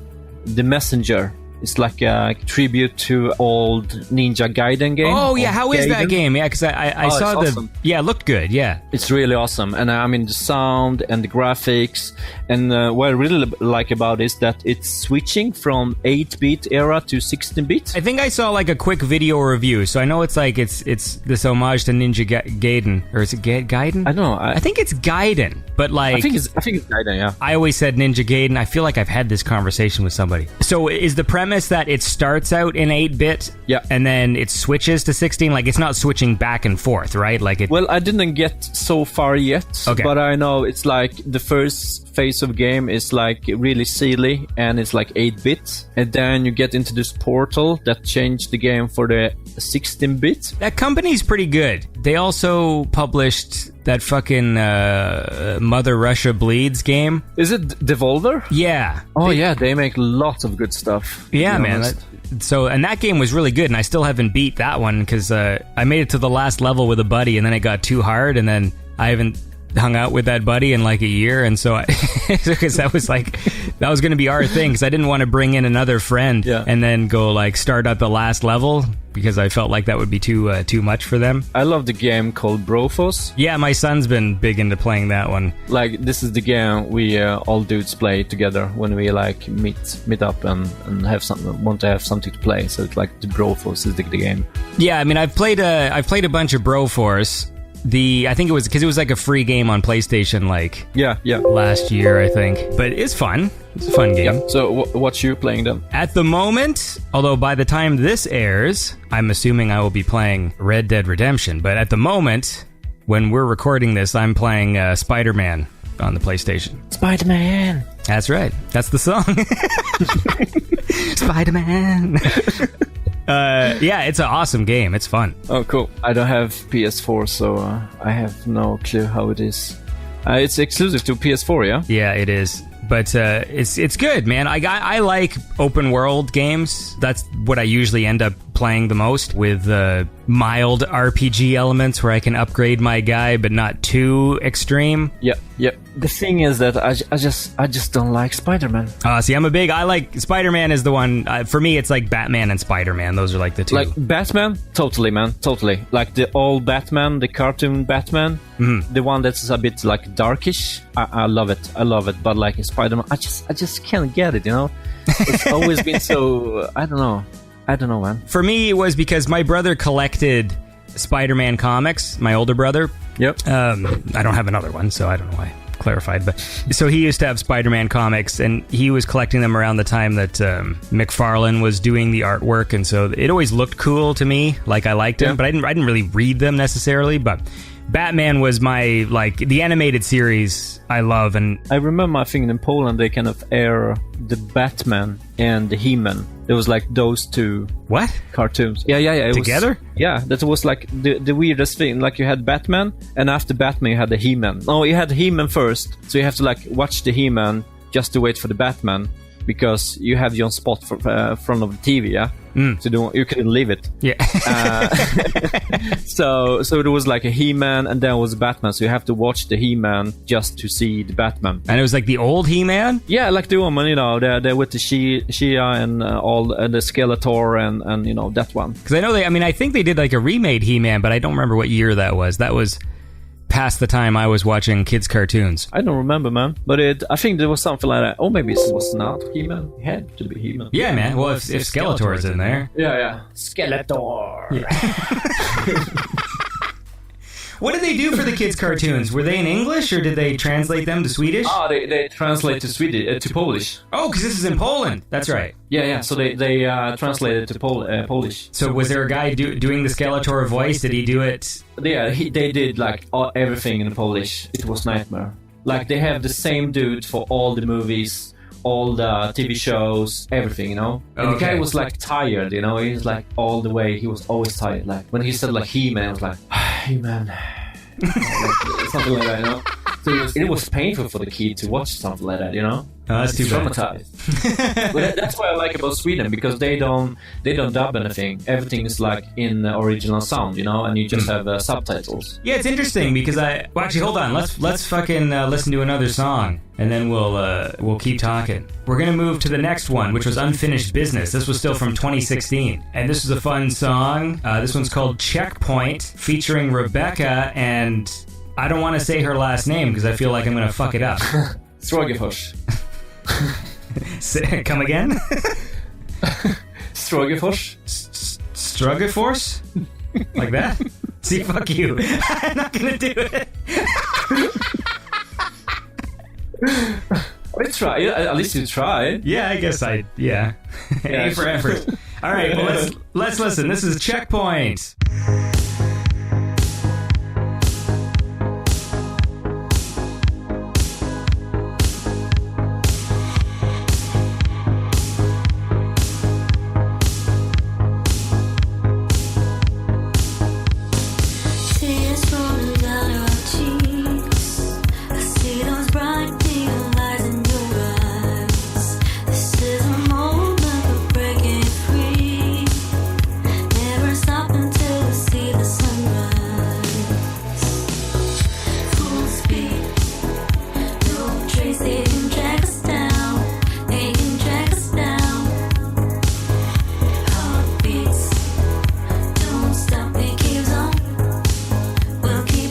Speaker 5: Messenger. It's like a tribute to old Ninja Gaiden game.
Speaker 3: Oh, yeah. How is that game? Yeah, because I saw the...
Speaker 5: Awesome.
Speaker 3: Yeah, it looked good, yeah.
Speaker 5: It's really awesome. And I mean, the sound and the graphics. And what I really like about it is that it's switching from 8-bit era to 16-bit.
Speaker 3: I think I saw like a quick video review, so I know it's like it's this homage to Ninja Gaiden. Or is it Gaiden?
Speaker 5: I don't know.
Speaker 3: I think it's Gaiden, but like...
Speaker 5: I think it's Gaiden, yeah.
Speaker 3: I always said Ninja Gaiden. I feel like I've had this conversation with somebody. So is the premise that it starts out in 8-bit,
Speaker 5: yeah,
Speaker 3: and then it switches to 16? Like, it's not switching back and forth, right? Like it...
Speaker 5: Well, I didn't get so far yet,
Speaker 3: okay,
Speaker 5: but I know it's like the first phase of game is like really silly, and it's like 8-bit, and then you get into this portal that changed the game for the 16-bit.
Speaker 3: That company's pretty good. They also published that fucking Mother Russia Bleeds game.
Speaker 5: Is it Devolver?
Speaker 3: Yeah.
Speaker 5: Oh, yeah, they make lots of good stuff.
Speaker 3: Yeah, man. And that game was really good, and I still haven't beat that one because I made it to the last level with a buddy, and then it got too hard, and then I haven't hung out with that buddy in like a year, and so because that was going to be our thing, because I didn't want to bring in another friend and then go like start at the last level, because I felt like that would be too much for them.
Speaker 5: I love the game called Broforce.
Speaker 3: Yeah, my son's been big into playing that one.
Speaker 5: Like, this is the game we all dudes play together when we like meet up and want to have something to play. So it's like the Broforce is the game.
Speaker 3: Yeah, I mean, I've played a bunch of Broforce. I think it was because it was like a free game on PlayStation, like last year, I think. But it's fun. It's a fun game.
Speaker 5: Yeah. So what's you playing then?
Speaker 3: At the moment, although by the time this airs, I'm assuming I will be playing Red Dead Redemption. But at the moment, when we're recording this, I'm playing Spider-Man on the PlayStation.
Speaker 5: Spider-Man.
Speaker 3: That's right. That's the song. Spider-Man. Yeah, it's an awesome game. It's fun.
Speaker 5: Oh, cool. I don't have PS4, so I have no clue how it is. It's exclusive to PS4, yeah?
Speaker 3: Yeah, it is. But it's good, man. I like open world games. That's what I usually end up playing the most, with mild RPG elements where I can upgrade my guy, but not too extreme.
Speaker 5: Yep. The thing is that I just don't like Spider-Man.
Speaker 3: See, I like Spider-Man is the one. For me, it's like Batman and Spider-Man. Those are like the two.
Speaker 5: Like Batman, totally, man, totally. Like the old Batman, the cartoon Batman, the one that's a bit like darkish. I love it. But like Spider-Man, I just can't get it. You know, it's always been so. I don't know, man.
Speaker 3: For me, it was because my brother collected Spider-Man comics. My older brother.
Speaker 5: Yep.
Speaker 3: I don't have another one, so I don't know why I clarified. But so he used to have Spider-Man comics, and he was collecting them around the time that McFarlane was doing the artwork, and so it always looked cool to me. Like, I liked him, but I didn't really read them necessarily. But Batman was my, like, the animated series I love. And
Speaker 5: I remember, I think in Poland they kind of air the Batman and the He-Man. There was like those two cartoons. Yeah. It
Speaker 3: together?
Speaker 5: That was like the weirdest thing. Like, you had Batman, and after Batman you had the He-Man. No, you had He-Man first, so you have to like watch the He-Man just to wait for the Batman, because you have your own spot for, front of the TV, yeah? So you couldn't leave it.
Speaker 3: Yeah.
Speaker 5: So there was like a He-Man, and then was Batman, so you have to watch the He-Man just to see the Batman.
Speaker 3: And it was like the old He-Man?
Speaker 5: Yeah, like the woman, you know, they're with the Shia and all the Skeletor and you know, that one.
Speaker 3: Because I know I think they did like a remade He-Man, but I don't remember what year that was. That was past the time I was watching kids' cartoons.
Speaker 5: I don't remember, man. But I think there was something like that. Or maybe it was not He-Man. It had to be He-Man.
Speaker 3: Yeah, man. Well, if Skeletor's in there.
Speaker 5: Yeah. Skeletor.
Speaker 3: What did they do for the kids' cartoons? Were they in English, or did they translate them to Swedish?
Speaker 5: Oh, they translate to Swedish, to Polish.
Speaker 3: Oh, because this is in Poland. That's right.
Speaker 5: Yeah. So they translated to Polish.
Speaker 3: So was there a guy doing the Skeletor voice? Did he do it?
Speaker 5: Yeah, they did like everything in Polish. It was nightmare. Like they have the same dude for all the movies, all the TV shows, everything, you know. And the guy was like tired, you know. He was like all the way. He was always tired. Like when he said like He-Man, I was like He-Man, like, something like that, you know. So it was painful for the kid to watch something like that, you know.
Speaker 3: Oh, that's too bad.
Speaker 5: Traumatized. But that's what I like about Sweden, because they don't dub anything. Everything is like in the original sound, you know, and you just have subtitles.
Speaker 3: Yeah, it's interesting because actually, hold on. Let's fucking listen to another song, and then we'll keep talking. We're gonna move to the next one, which was Unfinished Business. This was still from 2016, and this is a fun song. This one's called Checkpoint, featuring Rebecca, and I don't want to say her last name because I feel like I'm gonna fuck it up.
Speaker 5: Strogefors.
Speaker 3: Come again?
Speaker 5: Strogefors.
Speaker 3: Strogefors? Like that? See, fuck you. I'm not gonna do it.
Speaker 5: We try. At least you tried.
Speaker 3: Yeah, I guess yeah. A for effort. All right, well, let's listen. This is Checkpoint.
Speaker 1: Tears rolling down our cheeks. I see those bright neon lights in your eyes. This is a moment of breaking free. Never stop until we see the sunrise. Full speed, no trace. They can drag us down. They can drag us down. Heartbeats don't stop. It keeps on. We'll keep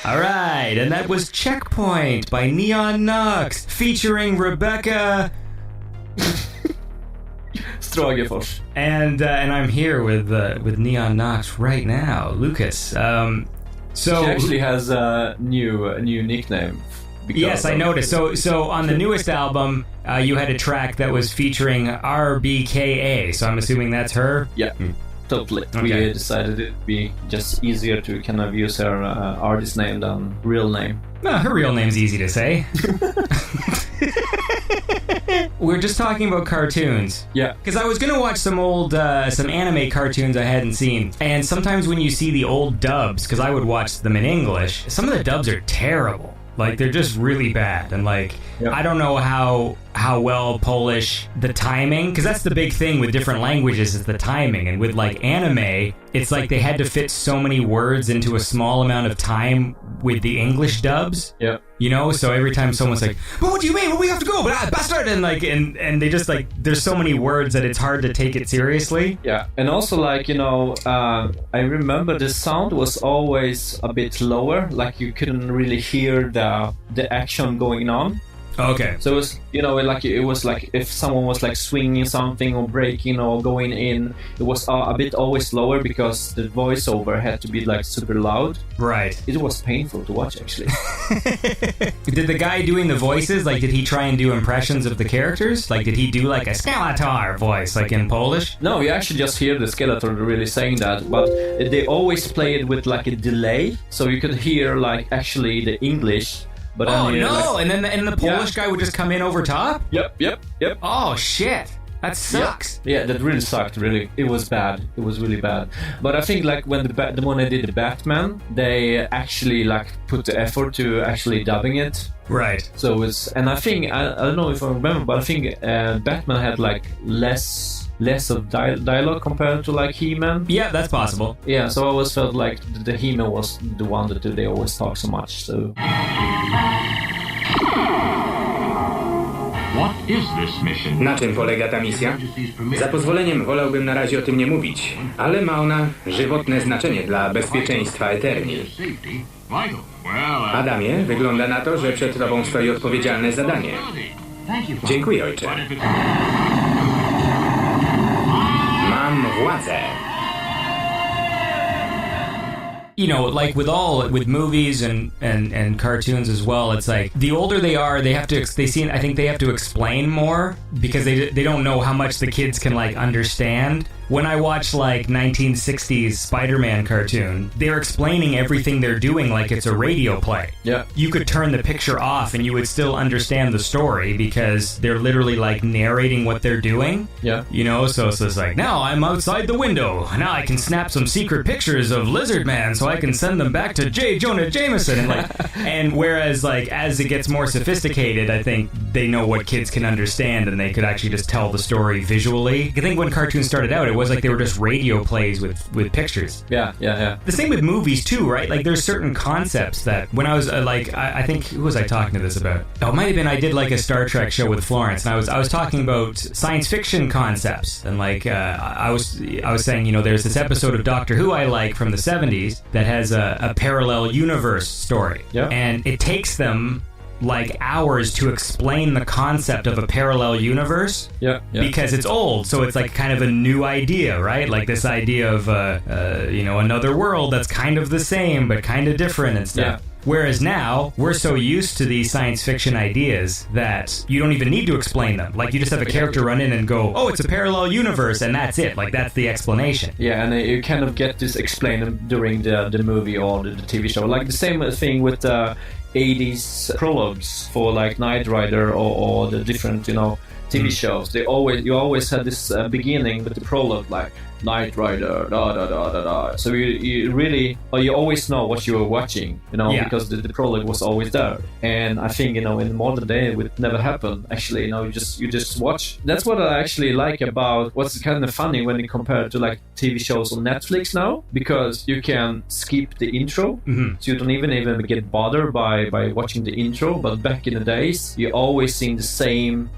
Speaker 3: All right, and that was Checkpoint by Neon Nux, featuring Rebecca
Speaker 5: Stragefors.
Speaker 3: And I'm here with Neon Nux right now, Lucas.
Speaker 5: She actually has a new nickname.
Speaker 3: Yes, I noticed. So on the newest album, you had a track that was featuring RBKA. So I'm assuming that's her.
Speaker 5: Yeah, totally.
Speaker 3: Okay.
Speaker 5: We decided it'd be just easier to kind of use her artist name than real name.
Speaker 3: No, her real name's easy to say. We're just talking about cartoons.
Speaker 5: Yeah.
Speaker 3: Because I was going to watch some old, some anime cartoons I hadn't seen. And sometimes when you see the old dubs, because I would watch them in English, some of the dubs are terrible. Like, they're just really bad. And, like,
Speaker 5: Yep.
Speaker 3: I don't know how well Polish, the timing, because that's the big thing with different languages is the timing. And with, like, anime, it's like they had to fit so many words into a small amount of time with the English dubs.
Speaker 5: Yeah.
Speaker 3: You know, so every time someone's like, "But what do you mean? Well, we have to go, but bastard!" And like, and they just like, there's so many words that it's hard to take it seriously.
Speaker 5: Yeah, and also like, you know, I remember the sound was always a bit lower, like you couldn't really hear the action going on.
Speaker 3: Okay.
Speaker 5: So it was, you know, it was like if someone was like swinging something or breaking or going in, it was a bit always lower because the voiceover had to be like super loud.
Speaker 3: Right.
Speaker 5: It was painful to watch actually.
Speaker 3: Did the guy doing the voices, like, did he try and do impressions of the characters? Like, did he do like a Skeletor voice, like in Polish?
Speaker 5: No, you actually just hear the Skeletor really saying that, but they always play it with like a delay, so you could hear like actually the English. But
Speaker 3: Oh
Speaker 5: then,
Speaker 3: no!
Speaker 5: like,
Speaker 3: And the Polish guy would just come in over top.
Speaker 5: Yep.
Speaker 3: Oh shit! That sucks.
Speaker 5: Yeah, that really sucked. Really, it was bad. It was really bad. But I think like when the one I did the Batman, they actually like put the effort to actually dubbing it.
Speaker 3: Right.
Speaker 5: So it's, and I think I don't know if I remember, but I think Batman had like less of dialogue compared to like He-Man.
Speaker 3: Yeah, that's possible.
Speaker 5: Yeah, so I always felt like the He-Man was the one that they always talk so much. So
Speaker 6: What is this mission?
Speaker 7: Na czym polega ta misja? Za pozwoleniem wolałbym na razie o tym nie mówić, ale ma ona żywotne znaczenie dla bezpieczeństwa Eterni. Adamie, wygląda na to, że przed tobą stoi odpowiedzialne zadanie. Dziękuję, ojcze. Mam władzę.
Speaker 3: You know, like with movies and cartoons as well, it's like the older they are, I think they have to explain more because they don't know how much the kids can like understand. When I watch like 1960s Spider-Man cartoon, they're explaining everything they're doing like it's a radio play.
Speaker 5: Yeah.
Speaker 3: You could turn the picture off and you would still understand the story because they're literally like narrating what they're doing.
Speaker 5: Yeah.
Speaker 3: You know, so it's like, now I'm outside the window. Now I can snap some secret pictures of Lizard Man so I can send them back to J. Jonah Jameson. And like, and whereas like as it gets more sophisticated, I think they know what kids can understand and they could actually just tell the story visually. I think when cartoons started out, it was like they were just radio plays with pictures.
Speaker 5: Yeah.
Speaker 3: The same with movies too, right? Like there's certain concepts that when I was I think who was I talking to this about? Oh, it might have been I did like a Star Trek show with Florence, and I was talking about science fiction concepts, and like I was saying, you know, there's this episode of Doctor Who I like from the 70s that has a parallel universe story,
Speaker 5: Yeah.
Speaker 3: and it takes them like hours to explain the concept of a parallel universe.
Speaker 5: Yeah.
Speaker 3: Because it's old, so it's like kind of a new idea, right? Like this idea of you know, another world that's kind of the same but kind of different and stuff.
Speaker 5: Yeah.
Speaker 3: Whereas now we're so used to these science fiction ideas that you don't even need to explain them. Like you just have a character run in and go, "Oh, it's a parallel universe," and that's it. Like that's the explanation.
Speaker 5: Yeah, and you kind of get this explained during the movie or the TV show. Like the same thing with 80s prologues for like Knight Rider or the different, you know, TV shows. You always had this beginning with the prologue, like Knight Rider, da da da da da. So you really, or you always know what you are watching, you know,
Speaker 3: Yeah.
Speaker 5: because the prologue was always there. And I think, you know, in modern day it would never happen. Actually, you know, you just watch. That's what I actually like about what's kind of funny when you compare it to like TV shows on Netflix now, because you can skip the intro, so you don't even get bothered by watching the intro. But back in the days, you always seen the same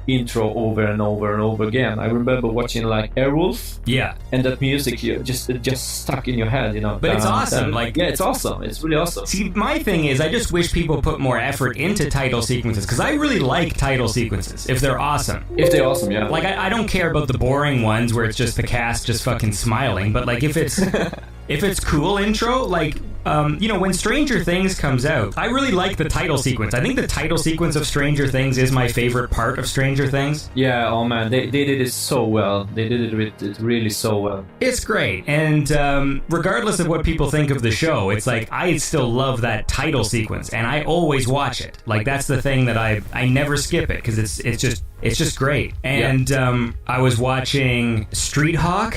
Speaker 5: intro over and over and over again. I remember watching like Airwolf,
Speaker 3: Yeah.
Speaker 5: and that music it just stuck in your head, you know.
Speaker 3: But it's awesome, like-
Speaker 5: yeah, it's awesome. It's really awesome.
Speaker 3: See, my thing is, I just wish people put more effort into title sequences, because I really like title sequences if they're awesome.
Speaker 5: If they're awesome, yeah.
Speaker 3: Like, I don't care about the boring ones where it's just the cast just fucking smiling, but like if it's if it's cool intro, like you know, when Stranger Things comes out, I really like the title sequence. I think the title sequence of Stranger Things is my favorite part of Stranger Things.
Speaker 5: Yeah, oh man, they did it so well. They did it really so well.
Speaker 3: It's great, and regardless of what people think of the show, it's like I still love that title sequence, and I always watch it. Like that's the thing that I never skip it because it's just great. And I was watching Street Hawk,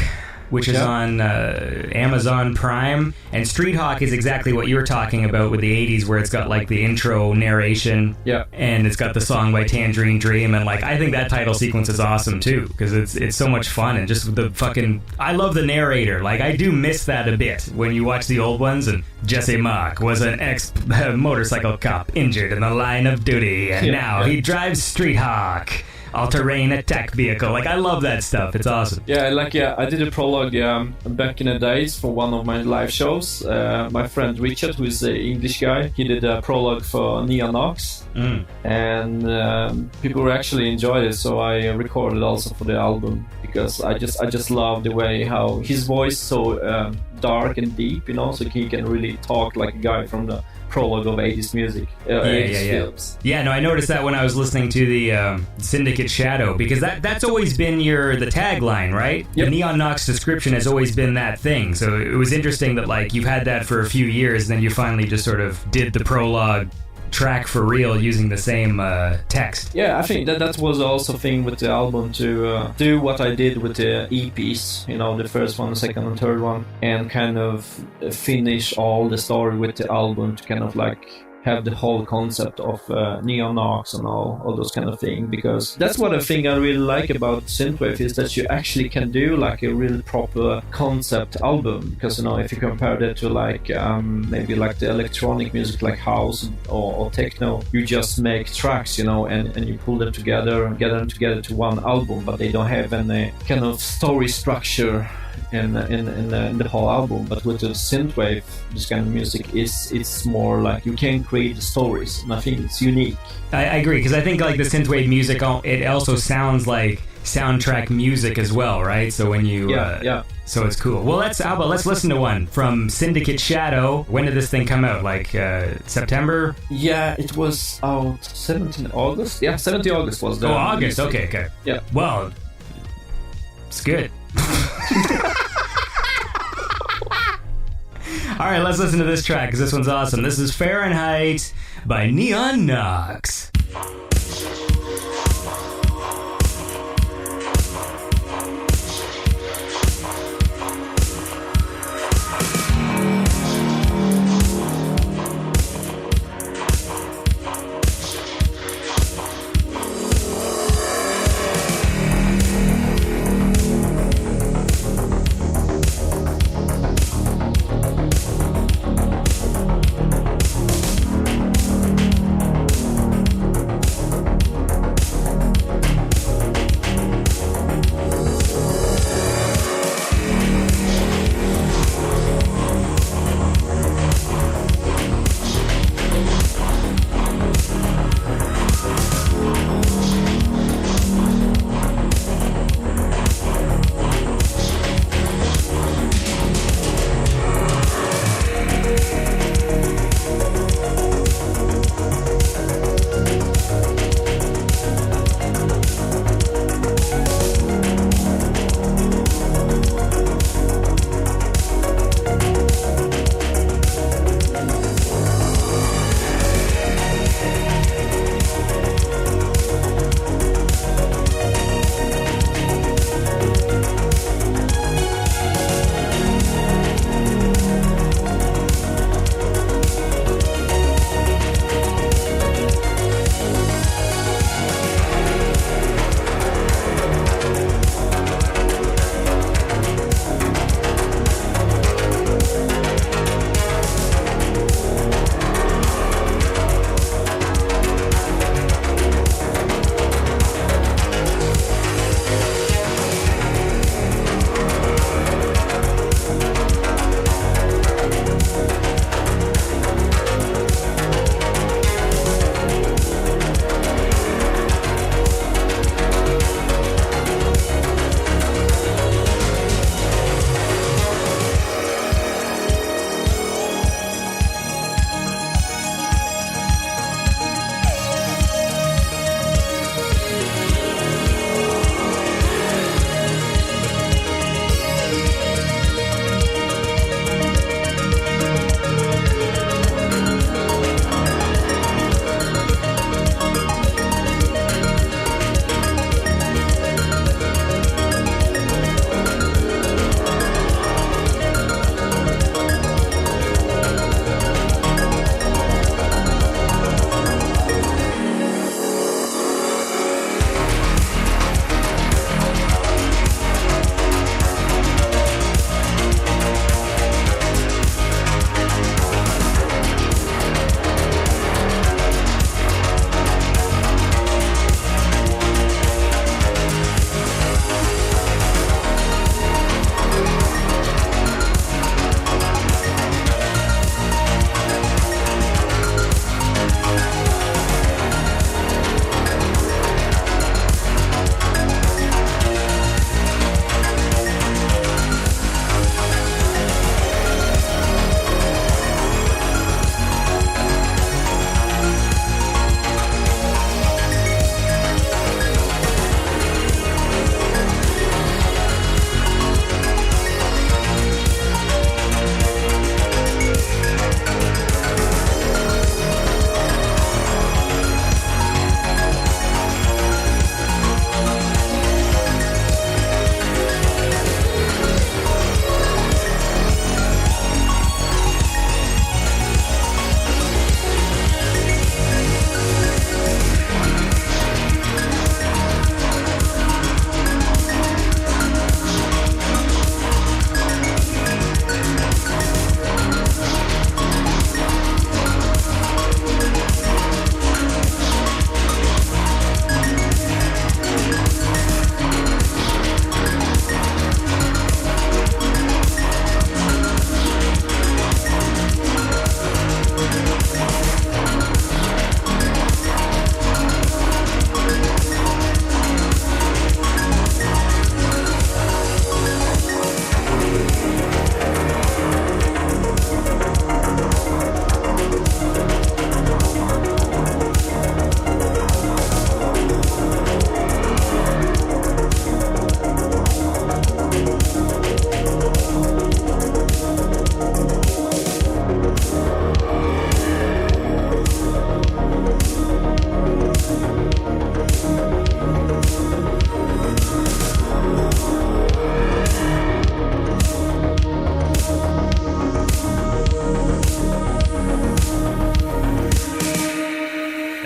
Speaker 3: which is on Amazon Prime. And Street Hawk is exactly what you were talking about with the 80s, where it's got like the intro narration.
Speaker 5: Yeah.
Speaker 3: And it's got the song by Tangerine Dream. And like, I think that title sequence is awesome too, because it's so much fun. And just the fucking, I love the narrator. Like, I do miss that a bit when you watch the old ones. And Jesse Mock was an ex-motorcycle cop injured in the line of duty. And now he drives Street Hawk, all-terrain attack vehicle. Like, I love that stuff. It's awesome.
Speaker 5: Yeah, like I did a prologue back in the days for one of my live shows. My friend Richard, who is an English guy, he did a prologue for Neon Nox, and people actually enjoyed it. So I recorded also for the album because I just love the way how his voice so dark and deep, you know, so he can really talk like a guy from the prologue of 80s music. 80s films.
Speaker 3: Yeah, no, I noticed that when I was listening to the Syndicate Shadow, because that's always been the tagline, right?
Speaker 5: Yep.
Speaker 3: The Neon Nox description has always been that thing. So it was interesting that like you've had that for a few years, and then you finally just sort of did the prologue track for real using the same text.
Speaker 5: Yeah, I think that was also a thing with the album to do what I did with the EPs, you know, the first one, the second and third one, and kind of finish all the story with the album to kind of like have the whole concept of Neon Nox and all those kind of things, because that's what I think I really like about synthwave is that you actually can do like a really proper concept album, because you know, if you compare that to like maybe like the electronic music like house or techno, you just make tracks, you know, and you pull them together to one album, but they don't have any kind of story structure in the whole album. But with the synthwave, this kind of music it's more like you can create the stories, and I think it's unique.
Speaker 3: I agree, because I think like the synthwave music, it also sounds like soundtrack music as well, right? So when you so it's cool. Well, let's listen to one from Syndicate Shadow. When did this thing come out? Like September?
Speaker 5: Yeah, it was out 17 August. Yeah, 17 August was the
Speaker 3: August. Okay.
Speaker 5: Yeah.
Speaker 3: Well, it's good. All right, let's listen to this track because this one's awesome. This is Fahrenheit by Neon Nox.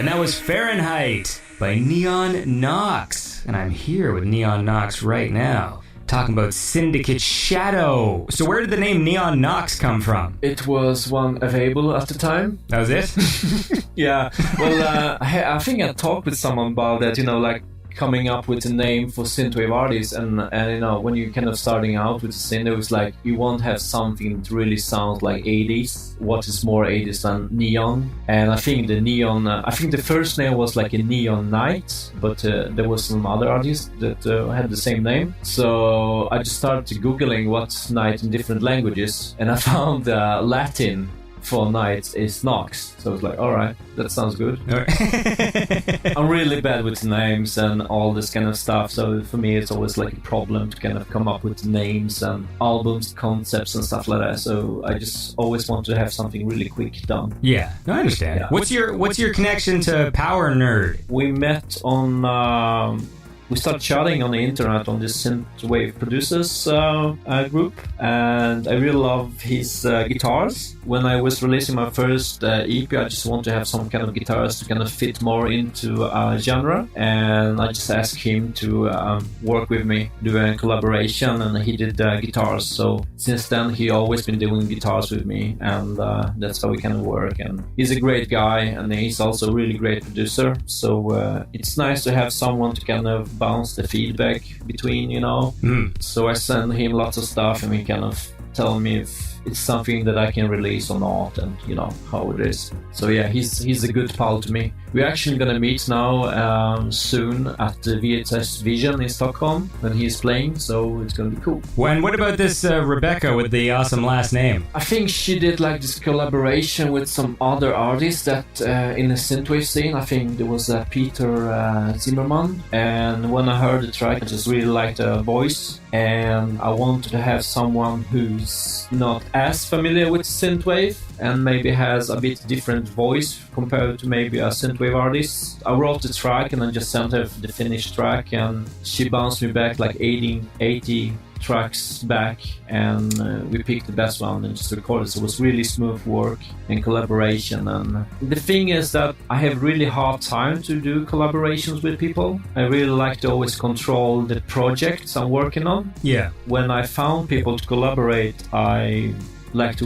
Speaker 3: And that was Fahrenheit by Neon Nox. And I'm here with Neon Nox right now, talking about Syndicate Shadow. So where did the name Neon Nox come from?
Speaker 5: It was one available at the time.
Speaker 3: That was it?
Speaker 5: Yeah. Well, I think I talked with someone about that, like coming up with a name for synthwave artists, and when you're kind of starting out with a synth, it was like you won't have something that really sounds like 80s. What is more 80s than neon? And I think the first name was like a Neon Night, but there was some other artists that had the same name. So I just started googling what's night in different languages, and I found Latin for night is Nox. So I was like, alright, that sounds good. I'm really bad with names and all this kind of stuff, so for me it's always like a problem to kind of come up with names and albums, concepts and stuff like that. So I just always want to have something really quick done.
Speaker 3: Yeah, I understand. Yeah. What's your connection to Power Nerd?
Speaker 5: We met on we started chatting on the internet on this synthwave producers group, and I really love his guitars. When I was releasing my first EP, I just want to have some kind of guitars to kind of fit more into genre, and I just asked him to work with me, do a collaboration, and he did guitars. So since then, he always been doing guitars with me, and that's how we kind of work. And he's a great guy, and he's also a really great producer. So it's nice to have someone to kind of bounce the feedback between, So I send him lots of stuff, and he kind of tell me if it's something that I can release or not, and how it is. So yeah, he's a good pal to me. We're actually gonna meet now soon at the VHS Vision in Stockholm when he's playing, so it's gonna be cool.
Speaker 3: What about this Rebecca with the awesome last name?
Speaker 5: I think she did like this collaboration with some other artists that in the synthwave scene. I think there was Peter Zimmerman, and when I heard the track, I just really liked the voice, and I wanted to have someone who's not as familiar with synthwave and maybe has a bit different voice compared to maybe a synthwave artist. I wrote the track and I just sent her the finished track, and she bounced me back like 80 tracks back, and we picked the best one and just recorded. So it was really smooth work and collaboration. And the thing is that I have really hard time to do collaborations with people. I really like to always control the projects I'm working on.
Speaker 3: Yeah.
Speaker 5: When I found people to collaborate, I like to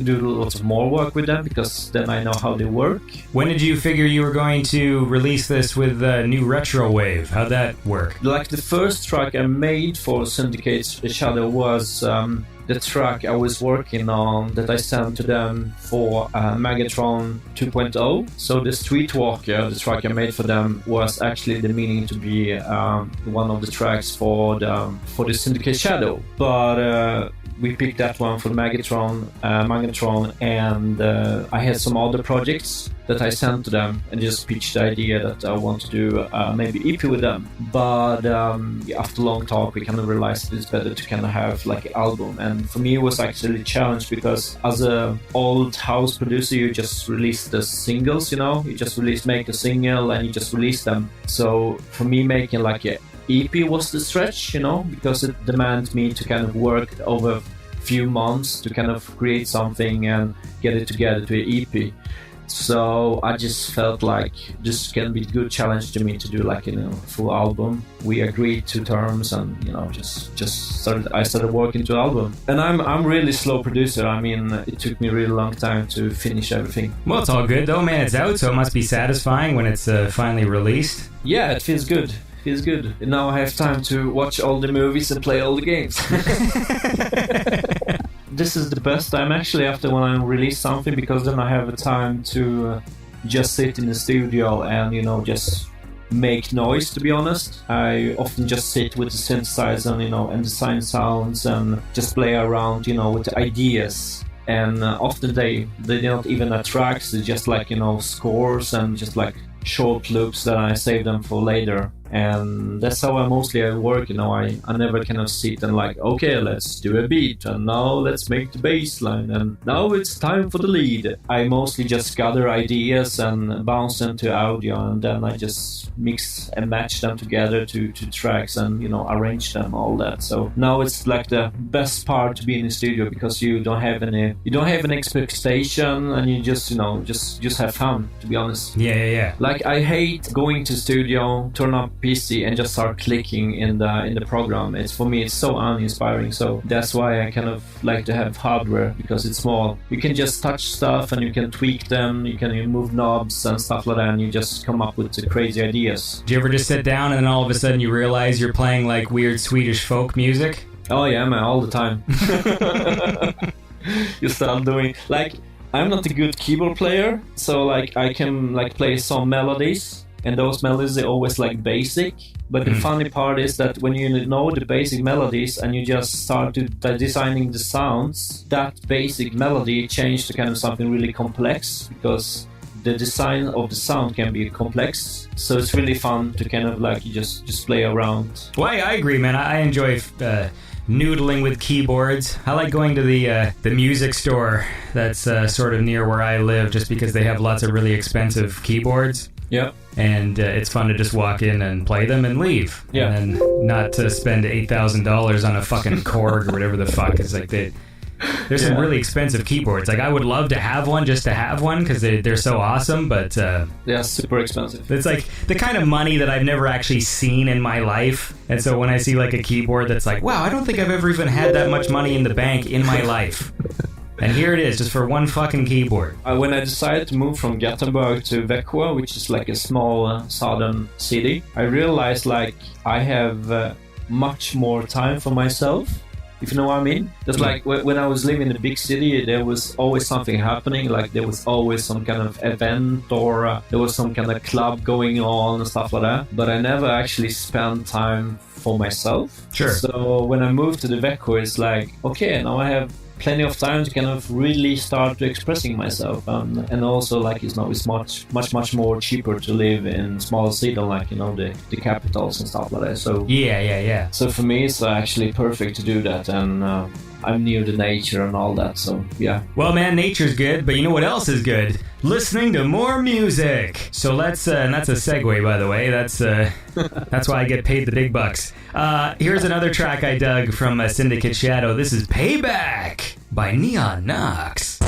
Speaker 5: do lots of more work with them, because then I know how they work.
Speaker 3: When did you figure you were going to release this with new retro wave? How'd that work?
Speaker 5: Like the first track I made for Syndicate Shadow was the track I was working on that I sent to them for Megatron 2.0. So the Streetwalker, the track I made for them, was actually the meaning to be one of the tracks for the Syndicate Shadow. But we picked that one for Megatron, and I had some other projects that I sent to them and just pitched the idea that I want to do maybe EP with them. But after a long talk, we kind of realized it's better to kind of have like an album. And for me, it was actually a challenge, because as an old house producer, you just release the singles, you just make the single and you just release them. So for me, making like a EP was the stretch, because it demands me to kind of work over a few months to kind of create something and get it together to an EP. So I just felt like this can be a good challenge to me to do like a full album. We agreed to terms, and I started working to album. And I'm really slow producer. I mean, it took me a really long time to finish everything.
Speaker 3: Well, it's all good though, man. It's out, so it must be satisfying when it's finally released.
Speaker 5: Yeah, it feels good. Feels good. And now I have time to watch all the movies and play all the games. this is the best time actually after when I release something, because then I have a time to just sit in the studio and, just make noise. To be honest, I often just sit with the synthesizer and, and design sounds and just play around, with the ideas. And often they're not even tracks, they're just like, scores and just like short loops that I save them for later. And that's how I mostly work, I never kind of sit and like, okay, let's do a beat, and now let's make the bass line, and now it's time for the lead. I mostly just gather ideas and bounce them to audio, and then I just mix and match them together to tracks and, arrange them, all that. So now it's like the best part to be in the studio, because you don't have an expectation, and you just, just have fun, to be honest.
Speaker 3: Yeah.
Speaker 5: Like, I hate going to studio, turn up PC and just start clicking in the program. For me it's so uninspiring. So that's why I kind of like to have hardware, because it's small. You can just touch stuff and you can tweak them. You can move knobs and stuff like that, and you just come up with the crazy ideas.
Speaker 3: Do you ever just sit down and then all of a sudden you realize you're playing like weird Swedish folk music?
Speaker 5: Oh yeah, man, all the time. You start doing like, I'm not a good keyboard player, so like I can like play some melodies. And those melodies are always like basic. But the funny part is that when you know the basic melodies and you just start to designing the sounds, that basic melody changed to kind of something really complex, because the design of the sound can be complex. So it's really fun to kind of like just play around.
Speaker 3: Well, I agree, man. I enjoy noodling with keyboards. I like going to the music store that's sort of near where I live, just because they have lots of really expensive keyboards.
Speaker 5: Yeah.
Speaker 3: And it's fun to just walk in and play them and leave.
Speaker 5: Yeah.
Speaker 3: And then not to spend $8,000 on a fucking Korg or whatever the fuck. It's like there's some really expensive keyboards. Like, I would love to have one just to have one, because they're so awesome, but
Speaker 5: yeah, super expensive.
Speaker 3: It's like the kind of money that I've never actually seen in my life. And so when I see like a keyboard that's like, wow, I don't think I've ever even had that much money in the bank in my life. And here it is, just for one fucking keyboard.
Speaker 5: When I decided to move from Gothenburg to Växjö, which is like a small southern city, I realized like I have much more time for myself, if you know what I mean. Just like when I was living in a big city, there was always something happening. Like there was always some kind of event, or there was some kind of club going on and stuff like that. But I never actually spent time for myself.
Speaker 3: Sure.
Speaker 5: So when I moved to the Växjö, it's like, okay, now I have plenty of time to kind of really start expressing myself, and also like it's much more cheaper to live in small city than like the capitals and stuff like that. So
Speaker 3: yeah.
Speaker 5: So for me it's actually perfect to do that, and I'm near the nature and all that. So yeah.
Speaker 3: Well, man, nature's good, but you know what else is good? Listening to more music. So let's and that's a segue, by the way. That's why I get paid the big bucks. Here's another track I dug from Syndicate Shadow. This is Payback by Neon Knox.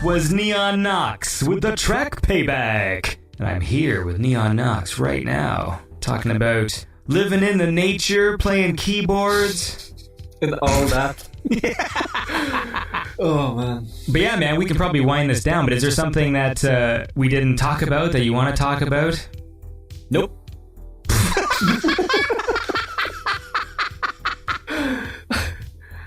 Speaker 3: was Neon Knox with the track Payback. And I'm here with Neon Knox right now, talking about living in the nature, playing keyboards.
Speaker 5: And all that. Oh, man.
Speaker 3: But yeah, man, we can probably wind this down, but is there something that we didn't talk about that you want to talk about?
Speaker 5: Nope.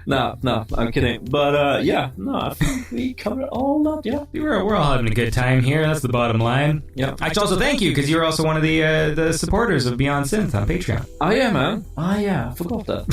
Speaker 5: No, I'm kidding. But I think we covered all that. Yeah,
Speaker 3: We're all having a good time here. That's the bottom line.
Speaker 5: Yeah.
Speaker 3: I should also thank you because you're also one of the supporters of Beyond Synth on Patreon.
Speaker 5: Oh yeah, man. Oh yeah, I forgot that.